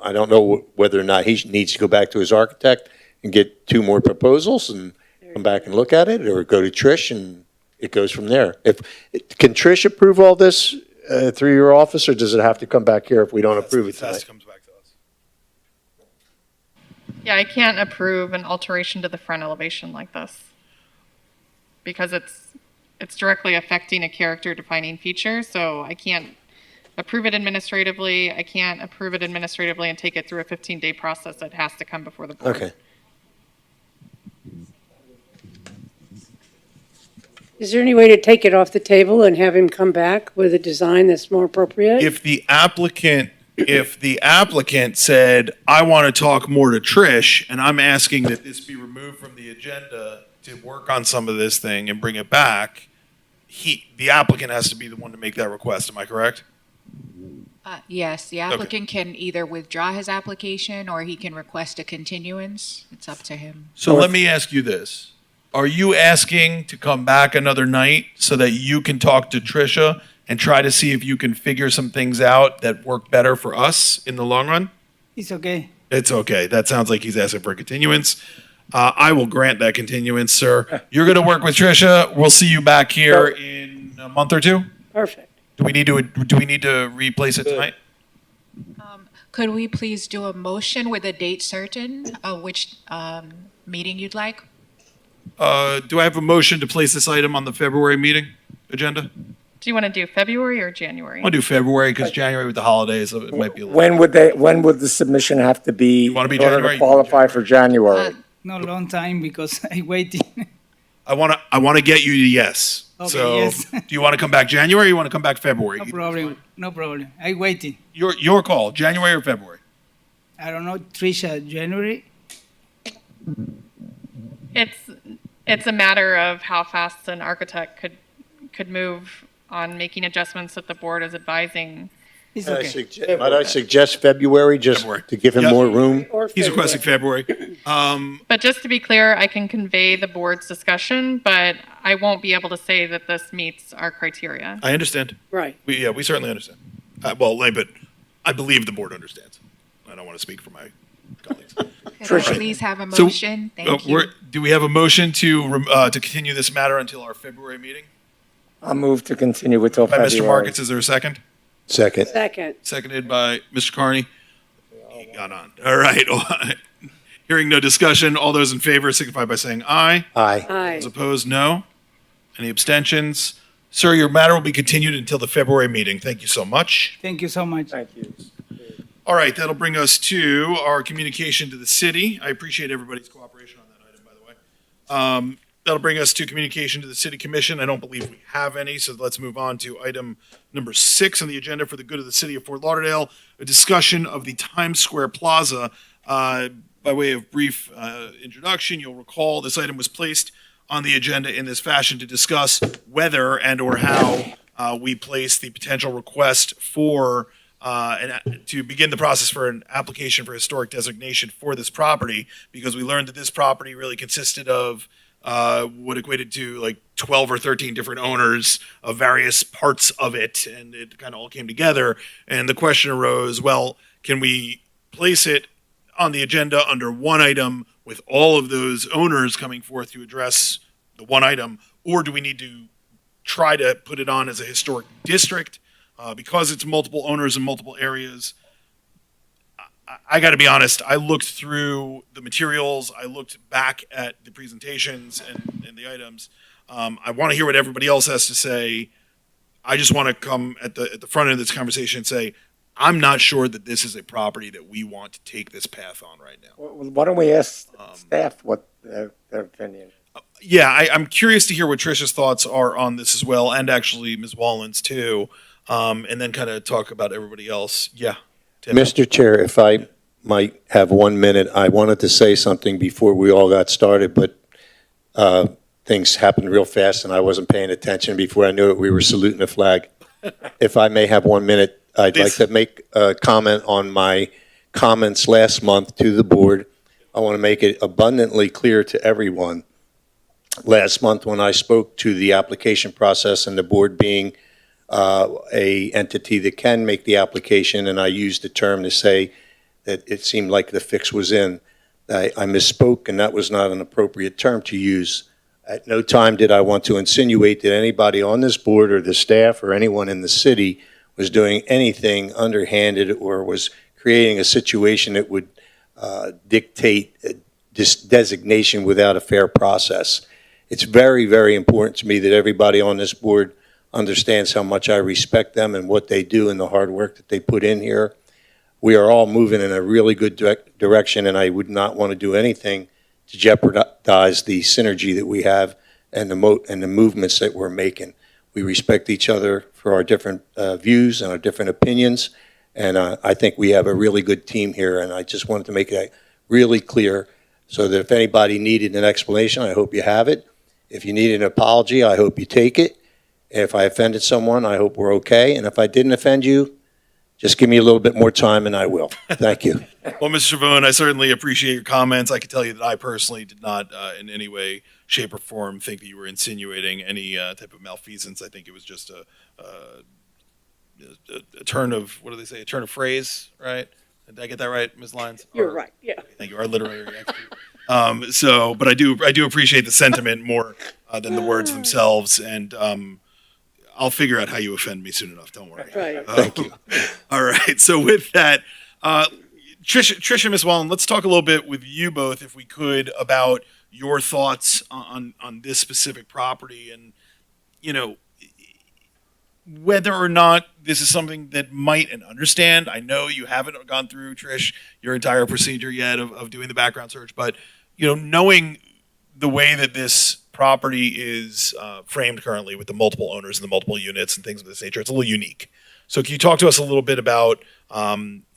S4: I don't know whether or not he needs to go back to his architect and get 2 more proposals and come back and look at it, or go to Trish and it goes from there. Can Trish approve all this through your office, or does it have to come back here if we don't approve it
S8: It has
S4: tonight?
S8: to come back to us.
S3: Yeah, I can't approve an alteration to the front elevation like this because it's directly affecting a character defining feature, so I can't approve it administratively. I can't approve it administratively and take it through a 15-day process. It has to come before the board.
S4: Okay.
S7: Is there any way to take it off the table and have him come back with a design that's more appropriate?
S8: If the applicant said, I want to talk more to Trish, and I'm asking that this be removed from the agenda to work on some of this thing and bring it back, the applicant has to be the one to make that request. Am I correct?
S5: Yes, the applicant can either withdraw his application or he can request a continuance. It's up to him.
S8: So let me ask you this. Are you asking to come back another night so that you can talk to Trisha and try to see if you can figure some things out that work better for us in the long run?
S11: It's okay.
S8: It's okay. That sounds like he's asking for a continuance. I will grant that continuance, sir. You're going to work with Trisha. We'll see you back here in a month or two.
S7: Perfect.
S8: Do we need to replace it tonight?
S5: Could we please do a motion with a date certain, which meeting you'd like?
S8: Do I have a motion to place this item on the February meeting agenda?
S3: Do you want to do February or January?
S8: I want to do February because January with the holidays, it might be a little.
S1: When would the submission have to be
S8: wanna be
S1: in order
S8: January?
S1: to qualify for January?
S11: No long time because I waiting.
S8: I want to get you to yes.
S11: Okay,
S8: So
S11: yes.
S8: do you want to come back January or you want to come back February?
S11: No problem. No problem. I waiting.
S8: Your call, January or February?
S11: I don't know, Trisha, January?
S3: It's a matter of how fast an architect could move on making adjustments that the board is advising.
S11: It's
S4: Might I
S11: okay.
S4: might I suggest February, just
S8: February.
S4: to give him
S8: Yep.
S4: more room?
S7: Or
S8: He's
S7: February.
S8: requesting February.
S3: But just to be clear, I can convey the board's discussion, but I won't be able to say that this meets our criteria.
S8: I understand.
S7: Right.
S8: We certainly understand. But I believe the board understands. I don't want to speak for my colleagues.
S5: Could I
S1: Trisha.
S5: please have a
S8: So,
S5: motion? Thank you.
S8: Do we have a motion to continue this matter until our February meeting?
S1: I'll move to continue until
S8: By
S1: February.
S8: Mr. Markets, is there a second?
S4: Second.
S7: Second.
S8: Seconded by Mr. Carney. He got on. All right. Hearing no discussion, all those in favor signify by saying aye.
S4: Aye.
S7: Aye.
S8: Those opposed, no. Any abstentions? Sir, your matter will be continued until the February meeting. Thank you so much.
S11: Thank you so much.
S1: Thank you.
S8: All right, that'll bring us to our communication to the city. I appreciate everybody's cooperation on that item, by the way. That'll bring us to communication to the city commission. I don't believe we have any, so let's move on to item number 6 on the agenda for the good of the city of Fort Lauderdale, a discussion of the Times Square Plaza. By way of brief introduction, you'll recall this item was placed on the agenda in this fashion to discuss whether and or how we place the potential request for to begin the process for an application for historic designation for this property, because we learned that this property really consisted of what equated to like 12 or 13 different owners of various parts of it, and it kind of all came together. And the question arose, well, can we place it on the agenda under one item with all of those owners coming forth to address the one item, or do we need to try to put it on as a historic district because it's multiple owners in multiple areas? I got to be honest, I looked through the materials, I looked back at the presentations and the items. I want to hear what everybody else has to say. I just want to come at the front end of this conversation and say, I'm not sure that this is a property that we want to take this path on right now.
S1: Why don't we ask staff what their opinion?
S8: Yeah, I'm curious to hear what Trisha's thoughts are on this as well, and actually Ms. Wallen's too, and then kind of talk about everybody else. Yeah. Tim.
S4: Mr. Chair, if I might have 1 minute, I wanted to say something before we all got started, but things happened real fast and I wasn't paying attention. Before I knew it, we were saluting the flag. If I may have 1 minute, I'd like to make a comment on my comments last month to the board. I want to make it abundantly clear to everyone. Last month, when I spoke to the application process and the board being a entity that can make the application, and I used the term to say that it seemed like the fix was in, I misspoke, and that was not an appropriate term to use. At no time did I want to insinuate that anybody on this board or the staff or anyone in the city was doing anything underhanded or was creating a situation that would dictate this designation without a fair process. It's very, very important to me that everybody on this board understands how much I respect them and what they do and the hard work that they put in here. We are all moving in a really good direction, and I would not want to do anything to jeopardize the synergy that we have and the movements that we're making. We respect each other for our different views and our different opinions, and I think we have a really good team here, and I just wanted to make that really clear so that if anybody needed an explanation, I hope you have it. If you need an apology, I hope you take it. If I offended someone, I hope we're okay. And if I didn't offend you, Just give me a little bit more time and I will. Thank you.
S8: Well, Mr. Chavone, I certainly appreciate your comments. I can tell you that I personally did not, in any way, shape, or form think that you were insinuating any type of malfeasance. I think it was just a turn of, what do they say, a turn of phrase, right? Did I get that right, Ms. Lyons?
S7: You're right, yeah.
S8: Thank you, our literary expert. But I do appreciate the sentiment more than the words themselves, and I'll figure out how you offend me soon enough. Don't worry.
S7: Right.
S4: Thank you.
S8: All right. So with that, Trisha, Ms. Wallen, let's talk a little bit with you both, if we could, about your thoughts on this specific property, and whether or not this is something that might and understand. I know you haven't gone through, Trish, your entire procedure yet of doing the background search, but knowing the way that this property is framed currently with the multiple owners and the multiple units and things of this nature, it's a little unique. So can you talk to us a little bit about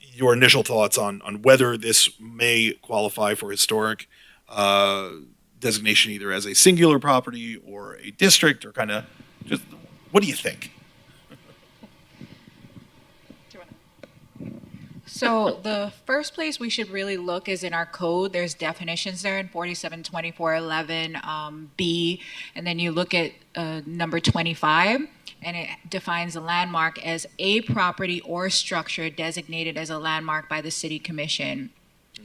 S8: your initial thoughts on whether this may qualify for historic designation, either as a singular property or a district, or kind of just what do you think?
S5: So the first place we should really look is in our code. There's definitions there in 472411 B, and then you look at number 25, and it defines a landmark as a property or structure designated as a landmark by the City Commission,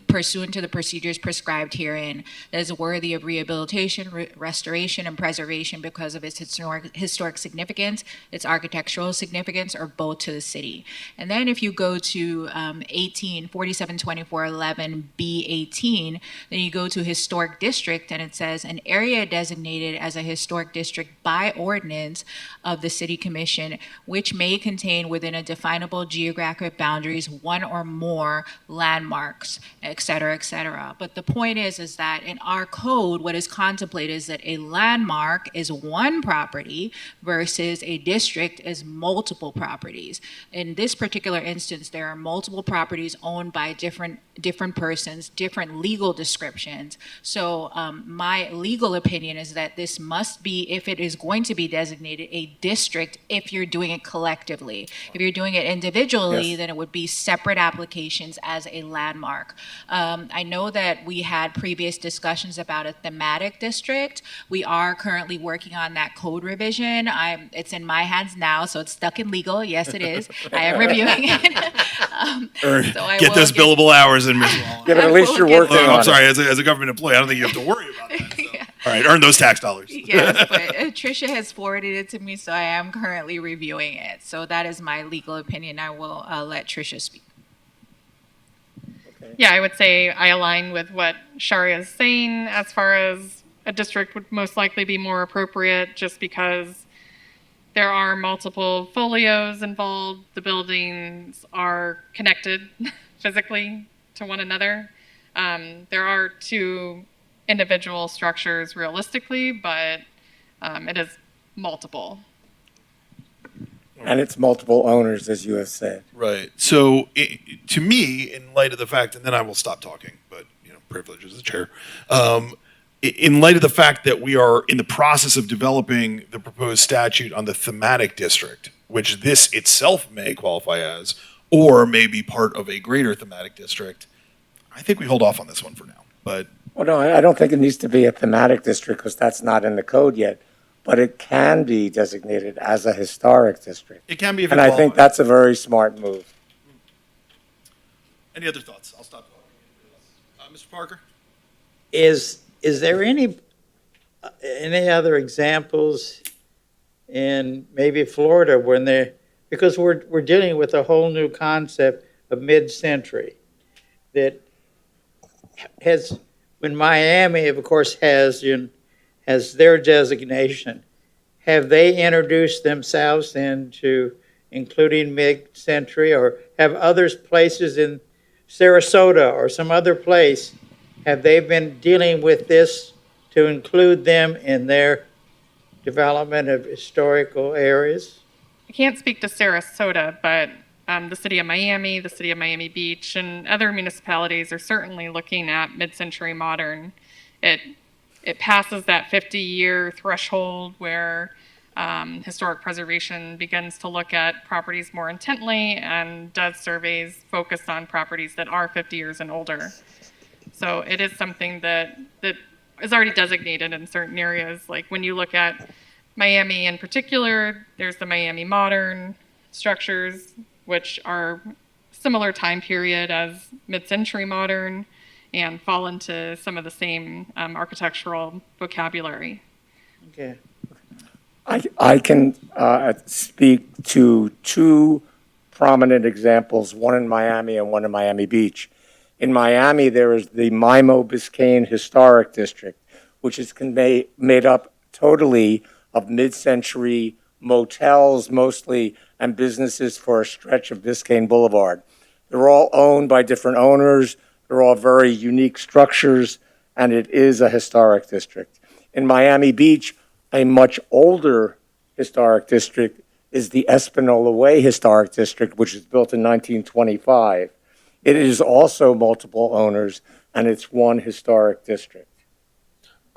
S5: pursuant to the procedures prescribed herein, that is worthy of rehabilitation, restoration, and preservation because of its historic significance, its architectural significance, or both to the city. And then if you go to 472411 B18, then you go to historic district, and it says an area designated as a historic district by ordinance of the City Commission, which may contain within a definable geographic boundaries one or more landmarks, et cetera, et cetera. But the point is that in our code, what is contemplated is that a landmark is one property versus a district is multiple properties. In this particular instance, there are multiple properties owned by different persons, different legal descriptions. So my legal opinion is that this must be, if it is going to be designated a district, if you're doing it collectively. If you're doing it individually,
S1: Yes.
S5: then it would be separate applications as a landmark. I know that we had previous discussions about a thematic district. We are currently working on that code revision. It's in my hands now, so it's stuck in legal. Yes, it is. I am reviewing it. So I
S8: Get
S5: will
S8: those billable hours in, Ms. Wallen.
S1: Yeah, but at least you're
S5: get
S1: working
S5: those.
S1: on
S8: I'm
S1: it.
S8: sorry, as a government employee, I don't think you have to worry about that. So. All right, earn those tax dollars.
S5: Yes, but Trisha has forwarded it to me, so I am currently reviewing it. So that is my legal opinion. I will let Trisha speak.
S3: Yeah, I would say I align with what Sharia is saying as far as a district would most likely be more appropriate just because there are multiple folios involved. The buildings are connected physically to one another. There are two individual structures realistically, but it is multiple.
S1: And it's multiple owners, as you have said.
S8: Right. So, to me, in light of the fact, and then I will stop talking, but privilege as the chair. In light of the fact that we are in the process of developing the proposed statute on the thematic district, which this itself may qualify as, or may be part of a greater thematic district, I think we hold off on this one for now. But
S1: Well, no, I don't think it needs to be a thematic district because that's not in the code yet. But it can be designated as a historic district.
S8: it can be if it
S1: And I think
S8: qualifies.
S1: that's a very smart move.
S8: Any other thoughts? I'll stop talking. Mr. Parker?
S6: Is there any other examples in maybe Florida when because we're dealing with a whole new concept of mid-century that has, when Miami, of course, has their designation, have they introduced themselves into including mid-century, or have others places in Sarasota or some other place, have they been dealing with this to include them in their development of historical areas?
S3: I can't speak to Sarasota, but the city of Miami, the city of Miami Beach, and other municipalities are certainly looking at mid-century modern. It passes that 50-year threshold where historic preservation begins to look at properties more intently and does surveys focused on properties that are 50 years and older. So it is something that is already designated in certain areas. Like when you look at Miami in particular, there's the Miami modern structures, which are similar time period as mid-century modern and fall into some of the same architectural vocabulary.
S6: Okay.
S1: I can speak to two prominent examples, one in Miami and one in Miami Beach. In Miami, there is the Mimo Biscayne Historic District, which is made up totally of mid-century motels mostly and businesses for a stretch of Biscayne Boulevard. They're all owned by different owners. They're all very unique structures, and it is a historic district. In Miami Beach, a much older historic district is the Espanola Way Historic District, which was built in 1925. It is also multiple owners, and it's one historic district.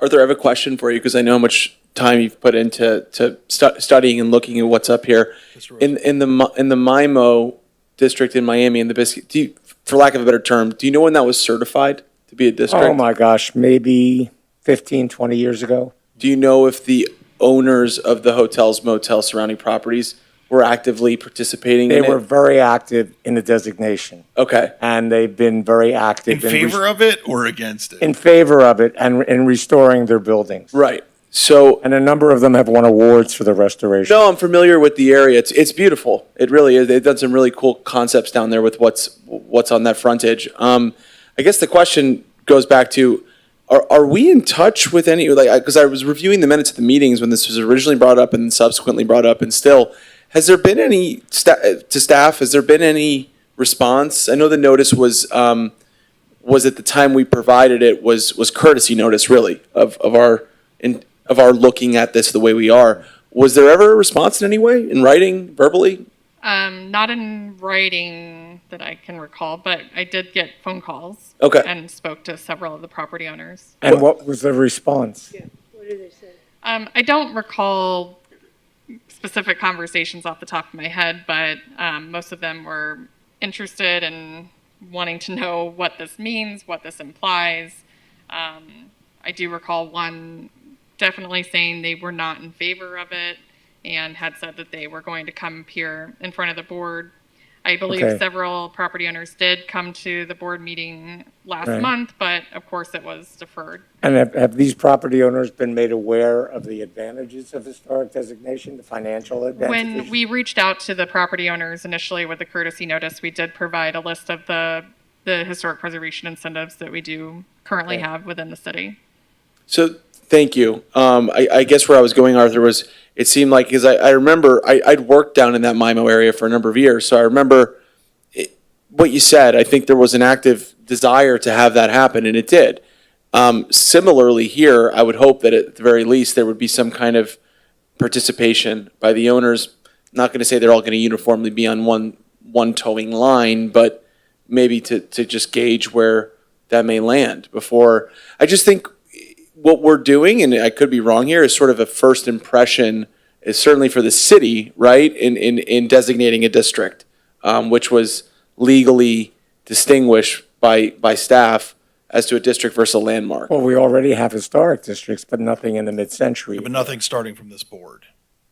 S10: Arthur, I have a question for you because I know how much time you've put into studying and looking at what's up here. In the Mimo district in Miami in the Biscayne, for lack of a better term, do you know when that was certified to be a district?
S1: Oh my gosh, maybe 15, 20 years ago.
S10: Do you know if the owners of the hotels, motels, surrounding properties were actively participating
S1: They
S10: in
S1: were
S10: it?
S1: very active in the designation,
S10: Okay.
S1: and they've been very active
S8: In favor of it or against it?
S1: in favor of it and in restoring their buildings.
S10: Right. So,
S1: And a number of them have won awards for the restoration.
S10: no, I'm familiar with the area. It's beautiful. It really is. They've done some really cool concepts down there with what's on that frontage. I guess the question goes back to, are we in touch with any, like, because I was reviewing the minutes of the meetings when this was originally brought up and subsequently brought up, and still, has there been any, to staff, has there been any response? I know the notice was at the time we provided it was courtesy notice, really, of our looking at this the way we are. Was there ever a response in any way, in writing, verbally?
S3: Not in writing that I can recall, but I did get phone calls.
S10: Okay.
S3: And spoke to several of the property owners.
S1: And what was the response?
S7: What did they say?
S3: I don't recall specific conversations off the top of my head, but most of them were interested in wanting to know what this means, what this implies. I do recall one definitely saying they were not in favor of it and had said that they were going to come appear in front of the board. I believe
S1: Okay.
S3: several property owners did come to the board meeting last
S1: Right.
S3: month, but of course it was deferred.
S1: And have these property owners been made aware of the advantages of historic designation, the financial advantages?
S3: When we reached out to the property owners initially with the courtesy notice, we did provide a list of the historic preservation incentives that we do currently
S1: Okay.
S3: have within the city.
S10: So, thank you. I guess where I was going, Arthur, was it seemed like, because I remember, I'd worked down in that Mimo area for a number of years, so I remember what you said. I think there was an active desire to have that happen, and it did. Similarly here, I would hope that at the very least, there would be some kind of participation by the owners. I'm not going to say they're all going to uniformly be on one towing line, but maybe to just gauge where that may land before. I just think what we're doing, and I could be wrong here, is sort of a first impression, is certainly for the city, right, in designating a district, which was legally distinguished by staff as to a district versus a landmark.
S1: Well, we already have historic districts, but nothing in the mid-century.
S8: But nothing starting from this board.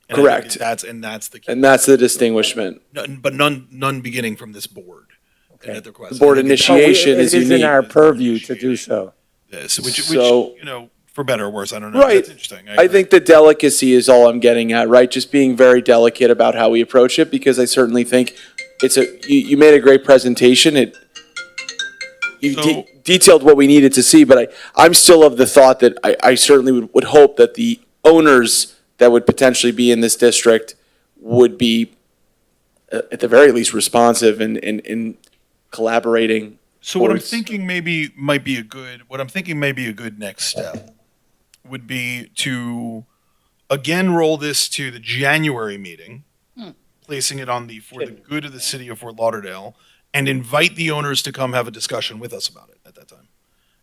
S8: And I think
S10: Correct.
S8: That's the key.
S10: And that's the distinguishment.
S8: But none beginning from this board.
S1: Okay.
S8: At the request.
S10: The board
S8: I think
S10: initiation
S1: It
S10: is
S1: is in
S10: unique.
S1: our purview to do so.
S8: This, which,
S10: So-
S8: you know, for better or worse, I don't know.
S10: Right.
S8: That's interesting.
S10: I think the delicacy is all I'm getting at, right? Just being very delicate about how we approach it, because I certainly think you made a great presentation. You
S8: So-
S10: detailed what we needed to see, but I'm still of the thought that I certainly would hope that the owners that would potentially be in this district would be, at the very least, responsive and collaborating.
S8: So what I'm
S10: towards-
S8: thinking might be a good next step would be to again roll this to the January meeting, placing it on for the good of the city of Fort Lauderdale, and invite the owners to come have a discussion with us about it at that time.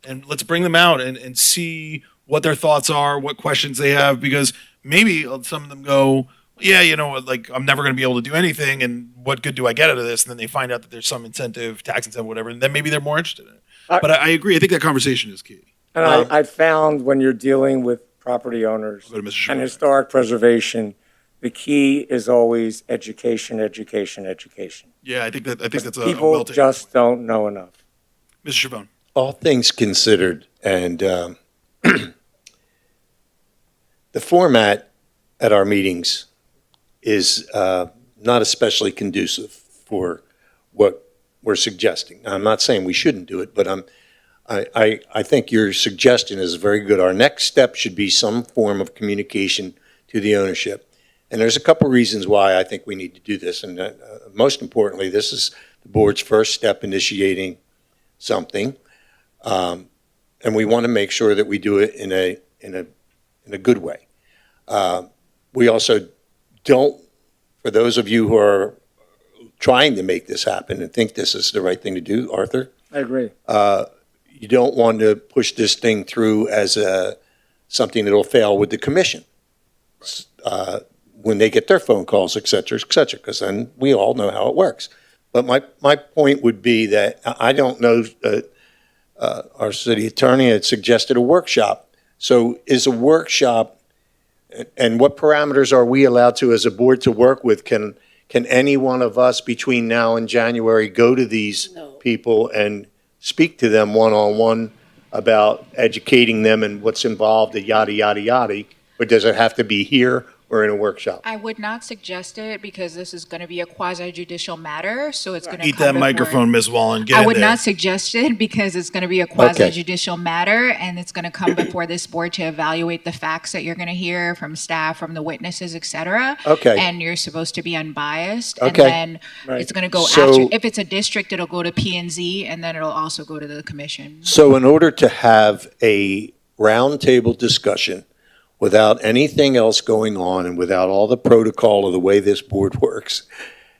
S8: And let's bring them out and see what their thoughts are, what questions they have, because maybe some of them go, yeah, you know what, like, I'm never going to be able to do anything, and what good do I get out of this? And then they find out that there's some incentive, tax incentive, whatever, and then maybe they're more interested in it. But I agree. I think that conversation is key.
S1: And I found when you're dealing with property owners
S8: Go to Mr. Shimon.
S1: and historic preservation, the key is always education, education, education.
S8: Yeah, I think that's a
S1: People
S8: well-taken
S1: just
S8: point.
S1: don't know enough.
S8: Mr. Chabon.
S4: All things considered, and the format at our meetings is not especially conducive for what we're suggesting. Now, I'm not saying we shouldn't do it, but I think your suggestion is very good. Our next step should be some form of communication to the ownership. And there's a couple reasons why I think we need to do this. And most importantly, this is the board's first step initiating something. And we want to make sure that we do it in a good way. We also don't, for those of you who are trying to make this happen and think this is the right thing to do, Arthur,
S1: I agree.
S4: you don't want to push this thing through as something that'll fail with the commission. When they get their phone calls, et cetera, because then we all know how it works. But my point would be that I don't know, our city attorney had suggested a workshop. So is a workshop, and what parameters are we allowed to, as a board, to work with? Can any one of us between now and January go to these people and speak to them one-on-one about educating them and what's involved, the yada, yada, yada? Or does it have to be here or in a workshop?
S5: I would not suggest it because this is going to be a quasi-judicial matter, so it's going to
S8: Eat
S5: come
S8: that
S5: before-
S8: microphone, Ms. Wallen. Get
S5: I
S8: in
S5: would
S8: there.
S5: not suggest it because it's going to be a quasi-judicial matter, and it's going to come before this board to evaluate the facts that you're going to hear from staff, from the witnesses, et cetera.
S4: Okay.
S5: And you're supposed to be unbiased.
S4: Okay.
S5: And then it's going to go
S4: So-
S5: after, if it's a district, it'll go to P&Z, and then it'll also go to the commission.
S4: So in order to have a roundtable discussion without anything else going on and without all the protocol of the way this board works,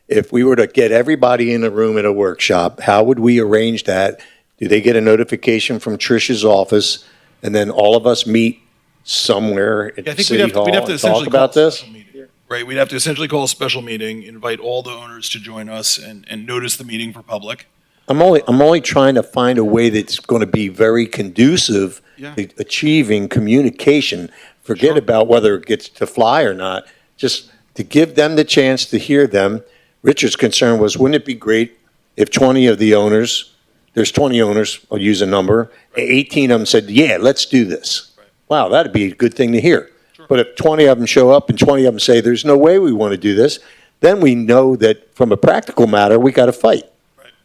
S4: if we were to get everybody in a room at a workshop, how would we arrange that? Do they get a notification from Trisha's office, and then all of us meet somewhere
S8: Yeah, I
S4: at
S8: think
S4: City Hall
S8: we'd have to
S4: and talk
S8: essentially
S4: about
S8: call a
S4: this?
S8: special meeting, right? We'd have to essentially call a special meeting, invite all the owners to join us, and notice the meeting for public.
S4: I'm only trying to find a way that's going to be very conducive
S8: Yeah.
S4: to achieving communication. Forget about whether it gets to fly or not, just to give them the chance to hear them. Richard's concern was, wouldn't it be great if 20 of the owners, there's 20 owners, I'll use a number, 18 of them said, yeah, let's do this.
S8: Right.
S4: Wow, that'd be a good thing to hear.
S8: Sure.
S4: But if 20 of them show up and 20 of them say, there's no way we want to do this, then we know that from a practical matter, we got to fight.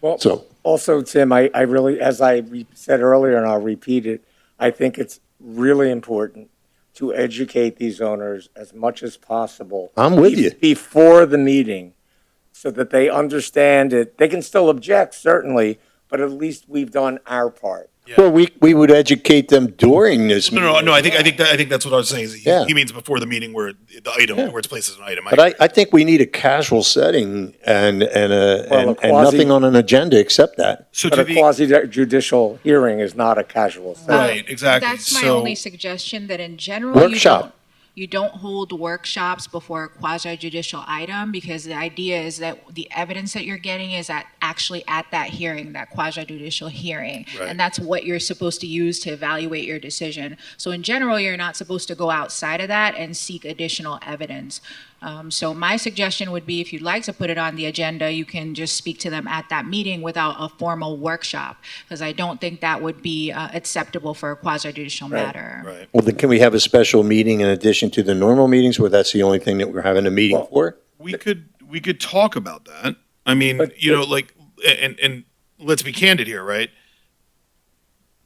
S1: Well,
S4: So,
S1: also, Tim, I really, as I said earlier, and I'll repeat it, I think it's really important to educate these owners as much as possible.
S4: I'm with you.
S1: Before the meeting, so that they understand it. They can still object, certainly, but at least we've done our part.
S4: well, we would educate them during this meeting.
S8: No. I think that's what I was saying. Is
S4: Yeah.
S8: he means before the meeting where the item where it's placed as an item.
S4: But I think we need a casual setting and
S1: quasi-
S4: nothing on an agenda except that.
S8: so
S1: But
S8: to
S1: a
S8: the
S1: quasi-judicial hearing is not a casual setting.
S8: right, exactly.
S5: That's my
S8: so,
S5: only suggestion, that in general,
S4: Workshop.
S5: you don't hold workshops before a quasi-judicial item, because the idea is that the evidence that you're getting is actually at that hearing, that quasi-judicial hearing.
S8: Right.
S5: And that's what you're supposed to use to evaluate your decision. So in general, you're not supposed to go outside of that and seek additional evidence. So my suggestion would be, if you'd like to put it on the agenda, you can just speak to them at that meeting without a formal workshop, because I don't think that would be acceptable for a quasi-judicial matter.
S8: right.
S4: Well, then can we have a special meeting in addition to the normal meetings, where that's the only thing that we're having a meeting for?
S8: We could talk about that. I mean, like, and let's be candid here, right?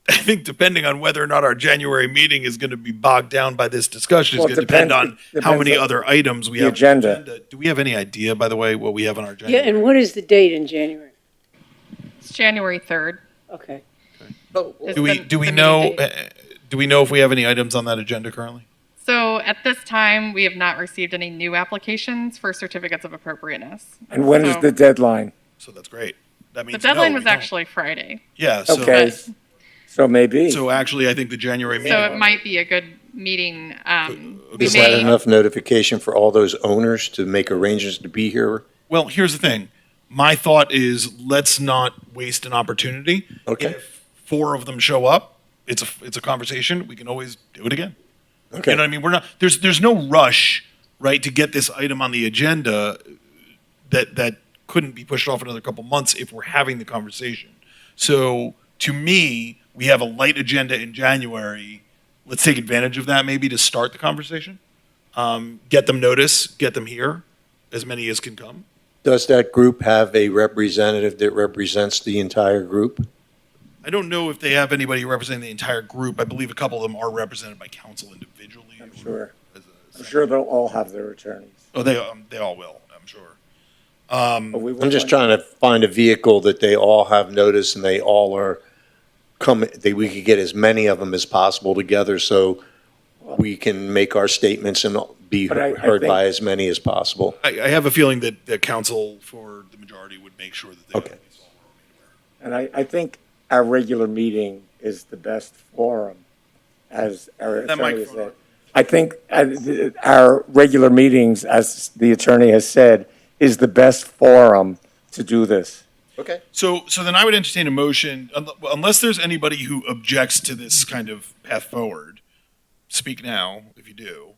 S8: I think depending on whether or not our January meeting is going to be bogged down by this discussion is
S1: Well,
S8: going to depend on
S1: depends
S8: how many
S1: on
S8: other items we
S1: the
S8: have.
S1: agenda.
S8: On the agenda. Do we have any idea, by the way, what we have on our agenda?
S7: Yeah, and what is the date in January?
S3: It's January 3rd.
S7: Okay.
S3: is
S8: Do we
S3: the-
S8: do we
S3: the
S8: know
S3: meeting date.
S8: do we know if we have any items on that agenda currently?
S3: So at this time, we have not received any new applications for certificates of appropriateness.
S1: And when is
S3: So-
S1: the deadline?
S8: So that's great. That
S3: The
S8: means
S3: deadline
S8: no,
S3: was
S8: we don't.
S3: actually Friday.
S8: Yeah. So,
S1: Okay, so maybe.
S8: So actually, I think the January meeting.
S3: So it might be a good meeting,
S8: Okay,
S4: Is that enough notification for all those owners to make arrangements to be here?
S8: Well, here's the thing. My thought is let's not waste an opportunity.
S4: Okay.
S8: If 4 of them show up, it's a conversation. We can always do it again.
S4: Okay.
S8: You know what I mean? We're not there's no rush, right, to get this item on the agenda that couldn't be pushed off another couple months if we're having the conversation. So to me, we have a light agenda in January. Let's take advantage of that maybe to start the conversation. Get them notice, get them here, as many as can come.
S4: Does that group have a representative that represents the entire group?
S8: I don't know if they have anybody representing the entire group. I believe a couple of them are represented by council individually.
S1: I'm sure.
S8: As
S1: I'm sure they'll all have their attorneys.
S8: Oh, they all will, I'm sure.
S1: But we will
S4: I'm just
S1: find-
S4: trying to find a vehicle that they all have notice and they all are we could get as many of them as possible together so we can make our statements and be
S1: But I
S4: heard by
S1: think-
S4: as many as possible.
S8: I have a feeling that the council for the majority would make sure that they.
S4: Okay.
S1: And I think our regular meeting is the best forum, as our
S8: That
S1: attorney has
S8: microphone
S1: said. I think our regular meetings, as the attorney has said, is the best forum to do this.
S4: Okay.
S8: So then I would entertain a motion, unless there's anybody who objects to this kind of path forward, speak now if you do.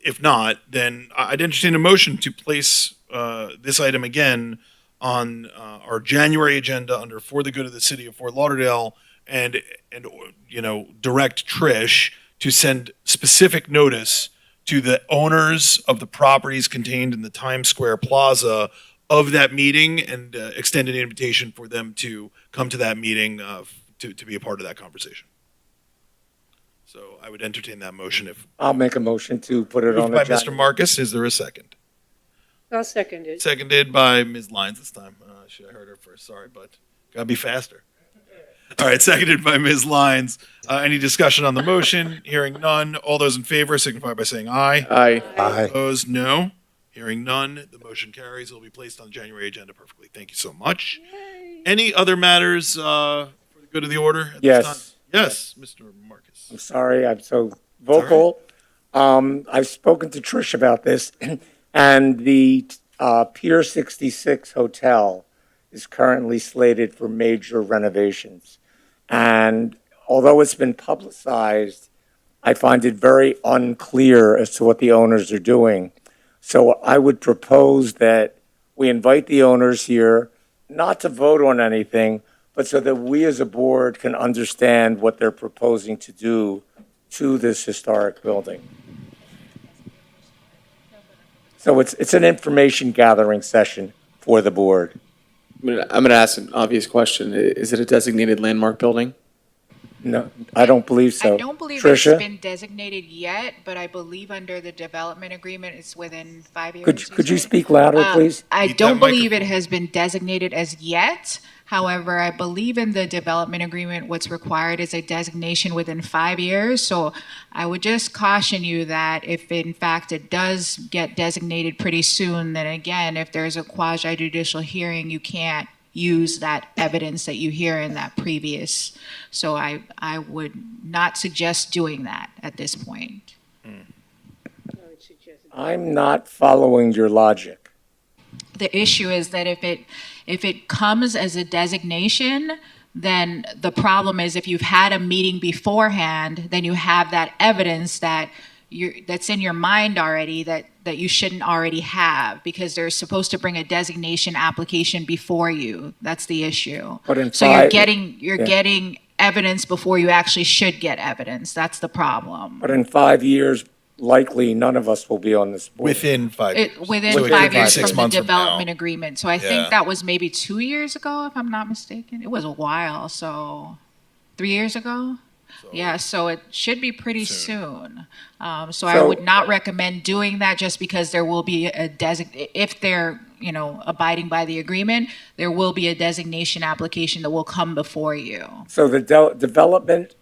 S8: If not, then I'd entertain a motion to place this item again on our January agenda under For the Good of the City of Fort Lauderdale and direct Trish to send specific notice to the owners of the properties contained in the Times Square Plaza of that meeting and extend an invitation for them to come to that meeting to be a part of that conversation. So I would entertain that motion if
S1: I'll make a motion to put it on
S8: moved
S1: the
S8: by
S1: agenda.
S8: Mr. Marcus. Is there a second?
S7: I'll second it.
S8: Seconded by Ms. Lyons this time. Should have heard her first. Sorry, but gotta be faster. All right, seconded by Ms. Lyons. Any discussion on the motion? Hearing none. All those in favor signify by saying aye.
S10: Aye.
S4: Aye.
S8: Opposed, no. Hearing none, the motion carries. It will be placed on the January agenda perfectly. Thank you so much. Any other matters for the good of the order? At this time?
S1: Yes.
S8: Yes, Mr. Marcus.
S1: I'm sorry, I'm so vocal. I've spoken to Trish about this, and the Pier 66 Hotel is currently slated for major renovations. And although it's been publicized, I find it very unclear as to what the owners are doing. So I would propose that we invite the owners here, not to vote on anything, but so that we as a board can understand what they're proposing to do to this historic building. So it's an information gathering session for the board.
S10: I'm gonna ask an obvious question. Is it a designated landmark building?
S1: No, I don't believe so.
S5: I don't believe
S1: Trisha?
S5: it's been designated yet, but I believe under the development agreement, it's within 5 years.
S1: Could you
S5: said?
S1: speak louder, please?
S5: I
S8: Need
S5: don't
S8: that
S5: believe it
S8: microphone.
S5: has been designated as yet. However, I believe in the development agreement, what's required is a designation within 5 years. So I would just caution you that if in fact it does get designated pretty soon, then again, if there's a quasi judicial hearing, you can't use that evidence that you hear in that previous. So I would not suggest doing that at this point.
S1: I'm not following your logic.
S5: The issue is that if it comes as a designation, then the problem is if you've had a meeting beforehand, then you have that evidence that that's in your mind already that you shouldn't already have because they're supposed to bring a designation application before you. That's the issue.
S1: But in
S5: So you're
S1: five-
S5: getting evidence before you actually should get evidence. That's the problem.
S1: But in 5 years, likely none of us will be on this board.
S8: Within 5 years.
S5: Within
S8: So it
S5: 5
S8: could be
S5: years
S8: 6
S5: from the
S8: months from now.
S5: development agreement. So I
S8: Yeah.
S5: think that was maybe 2 years ago, if I'm not mistaken. It was a while, so 3 years ago? Yeah, so it should be pretty soon. So I
S1: So-
S5: would not recommend doing that just because there will be if they're, abiding by the agreement, there will be a designation application that will come before you.
S1: So the development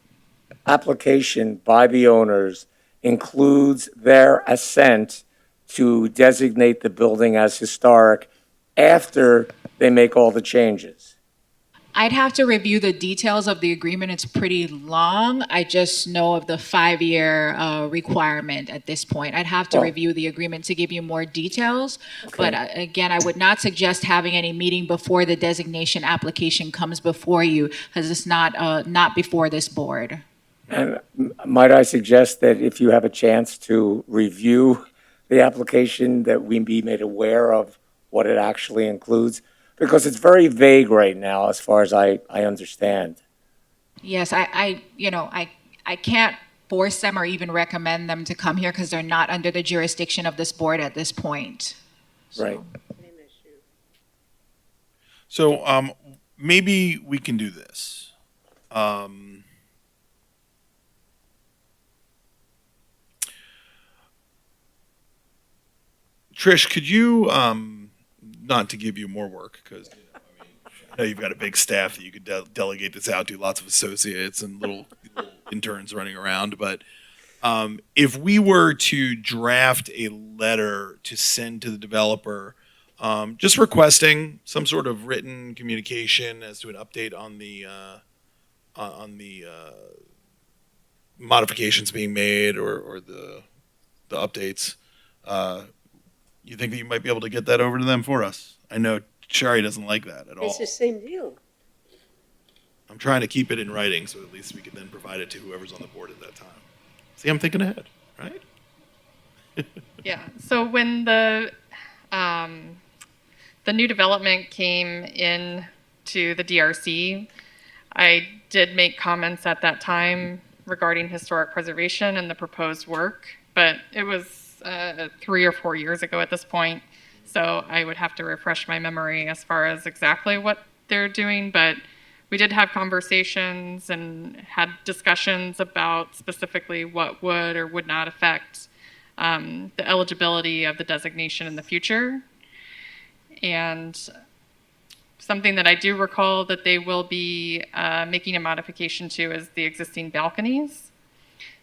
S1: application by the owners includes their assent to designate the building as historic after they make all the changes.
S5: I'd have to review the details of the agreement. It's pretty long. I just know of the 5-year requirement at this point. I'd have to
S1: Well-
S5: review the agreement to give you more details.
S1: Okay.
S5: But again, I would not suggest having any meeting before the designation application comes before you, because it's not before this board.
S1: And might I suggest that if you have a chance to review the application, that we be made aware of what it actually includes? Because it's very vague right now, as far as I understand.
S5: Yes, I can't force them or even recommend them to come here because they're not under the jurisdiction of this board at this point.
S1: Right.
S8: So maybe we can do this. Trish, could you, not to give you more work, because I know you've got a big staff that you could delegate this out to, lots of associates and little interns running around, but if we were to draft a letter to send to the developer, just requesting some sort of written communication as to an update on the modifications being made or the updates, you think that you might be able to get that over to them for us? I know Sherry doesn't like that at all.
S7: It's the same deal.
S8: I'm trying to keep it in writing so at least we can then provide it to whoever's on the board at that time. See, I'm thinking ahead, right?
S3: Yeah, so when the new development came in to the DRC, I did make comments at that time regarding historic preservation and the proposed work, but it was 3 or 4 years ago at this point, so I would have to refresh my memory as far as exactly what they're doing, but we did have conversations and had discussions about specifically what would or would not affect the eligibility of the designation in the future. And something that I do recall that they will be making a modification to is the existing balconies.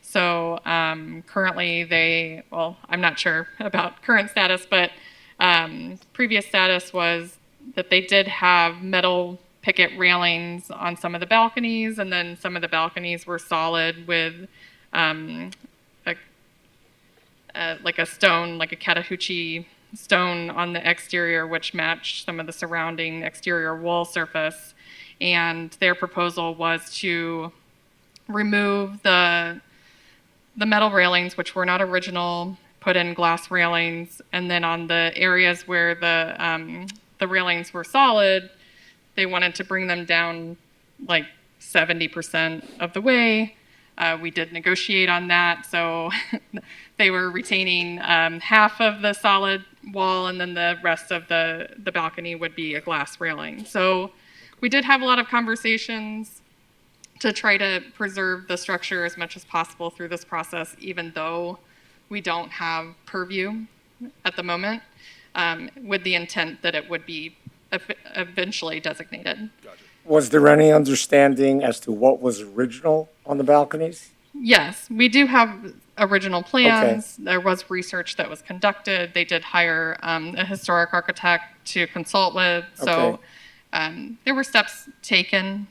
S3: So currently I'm not sure about current status, but previous status was that they did have metal picket railings on some of the balconies, and then some of the balconies were solid with like a stone, like a Chattahoochee stone on the exterior, which matched some of the surrounding exterior wall surface. And their proposal was to remove the metal railings, which were not original, put in glass railings, and then on the areas where the railings were solid, they wanted to bring them down like 70% of the way. We did negotiate on that, so they were retaining half of the solid wall, and then the rest of the balcony would be a glass railing. So we did have a lot of conversations to try to preserve the structure as much as possible through this process, even though we don't have purview at the moment, with the intent that it would be eventually designated.
S1: Was there any understanding as to what was original on the balconies?
S3: Yes, we do have original plans. There was research that was conducted. They did hire a historic architect to consult with. So there were steps taken.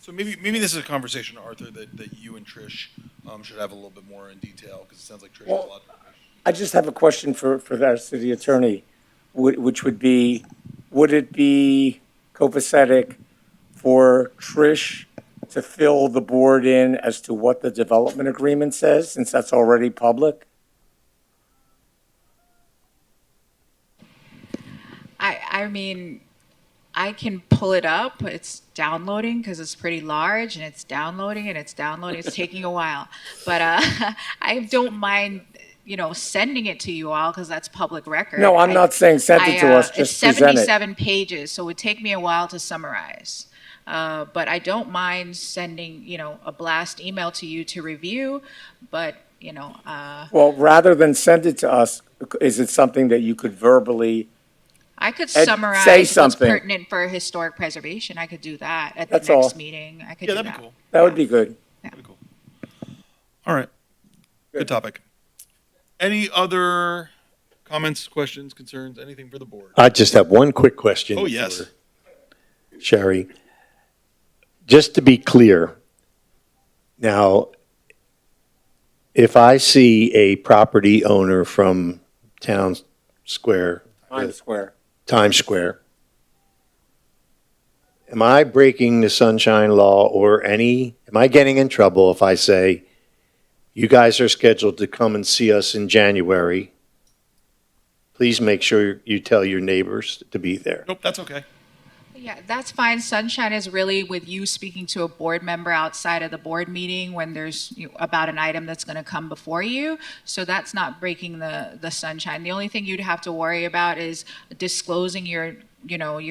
S8: So maybe this is a conversation, Arthur, that you and Trish should have a little bit more in detail, because it sounds like Trish has a lot.
S1: I just have a question for our city attorney, which would be, would it be copacetic for Trish to fill the board in as to what the development agreement says, since that's already public?
S5: I mean, I can pull it up. It's downloading because it's pretty large, and it's downloading and it's downloading. It's taking a while, but I don't mind, sending it to you all because that's public record.
S1: No, I'm not saying send it to us, just
S5: it's
S1: present it.
S5: 77 pages, so it would take me a while to summarize. But I don't mind sending, a blast email to you to review, but,
S1: Well, rather than send it to us, is it something that you could verbally?
S5: I could
S1: say
S5: summarize what's
S1: something.
S5: pertinent for historic preservation. I could do that at the
S1: That's
S5: next
S1: all.
S5: meeting. I could
S8: Yeah,
S5: do
S8: that'd
S5: that.
S8: be cool.
S1: That would be good.
S8: That'd be cool. All right. Good topic. Any other comments, questions, concerns, anything for the board?
S4: I just have one quick question.
S8: Oh, yes.
S4: for Sherry. just to be clear, now, if I see a property owner from Town Square,
S1: Times Square.
S4: Times Square, am I breaking the sunshine law or am I getting in trouble if I say, you guys are scheduled to come and see us in January? Please make sure you tell your neighbors to be there.
S8: Nope, that's okay.
S5: Yeah, that's fine. Sunshine is really with you speaking to a board member outside of the board meeting when there's about an item that's going to come before you. So that's not breaking the sunshine. The only thing you'd have to worry about is disclosing your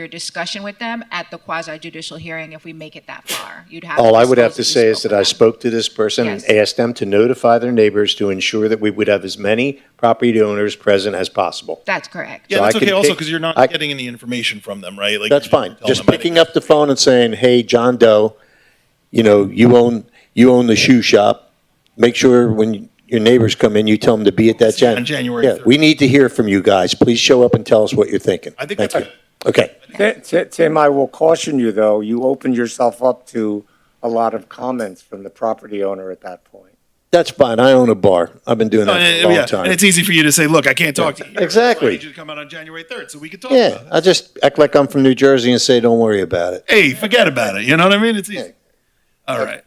S5: discussion with them at the quasi judicial hearing if we make it that far. You'd have.
S4: All I would have to
S5: disclose
S4: say
S5: you
S4: is that
S5: spoke
S4: I
S5: with them.
S4: spoke to this person and
S5: Yes.
S4: asked them to notify their neighbors to ensure that we would have as many property owners present as possible.
S5: That's correct.
S8: Yeah,
S4: So
S8: that's
S4: I
S8: okay
S4: can
S8: also
S4: pick-
S8: because you're not
S4: I-
S8: getting any information from them, right? Like
S4: That's
S8: you're
S4: fine.
S8: telling
S4: Just
S8: them
S4: picking
S8: anything.
S4: up the phone and saying, hey, John Doe, you own the shoe shop. Make sure when your neighbors come in, you tell them to be at that.
S8: See you on January
S4: Yeah,
S8: 3rd.
S4: we need to hear from you guys. Please show up and tell us what you're thinking.
S8: I think
S4: Thank
S8: that's
S4: you. Okay.
S1: Tim, I will caution you, though, you opened yourself up to a lot of comments from the property owner at that point.
S4: That's fine. I own a bar. I've been doing
S8: No,
S4: that for a
S8: and,
S4: long
S8: yeah,
S4: time.
S8: and it's easy for you to say, look, I can't talk to you. here,
S4: Exactly.
S8: so I need you to come out on January 3rd so we can talk
S4: Yeah,
S8: about it.
S4: I just act like I'm from New Jersey and say, don't worry about it.
S8: Hey, forget about it. You know what I mean? It's easy. All right.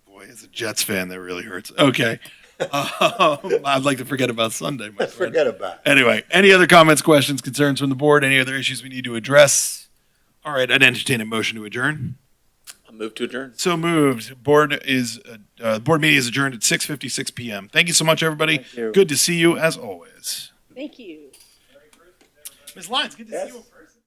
S8: Boy, as a Jets fan, that really hurts. Okay. I'd like to forget about Sunday, my friend.
S4: Forget about it.
S8: Anyway, any other comments, questions, concerns from the board? Any other issues we need to address? All right, I'd entertain a motion to adjourn.
S10: I'll move to adjourn.
S8: So moved. Board meeting is adjourned at 6:56 p.m. Thank you so much, everybody.
S1: Thank you.
S8: Good to see you as always.
S7: Thank you.
S8: Ms. Lyons, good to see you in person.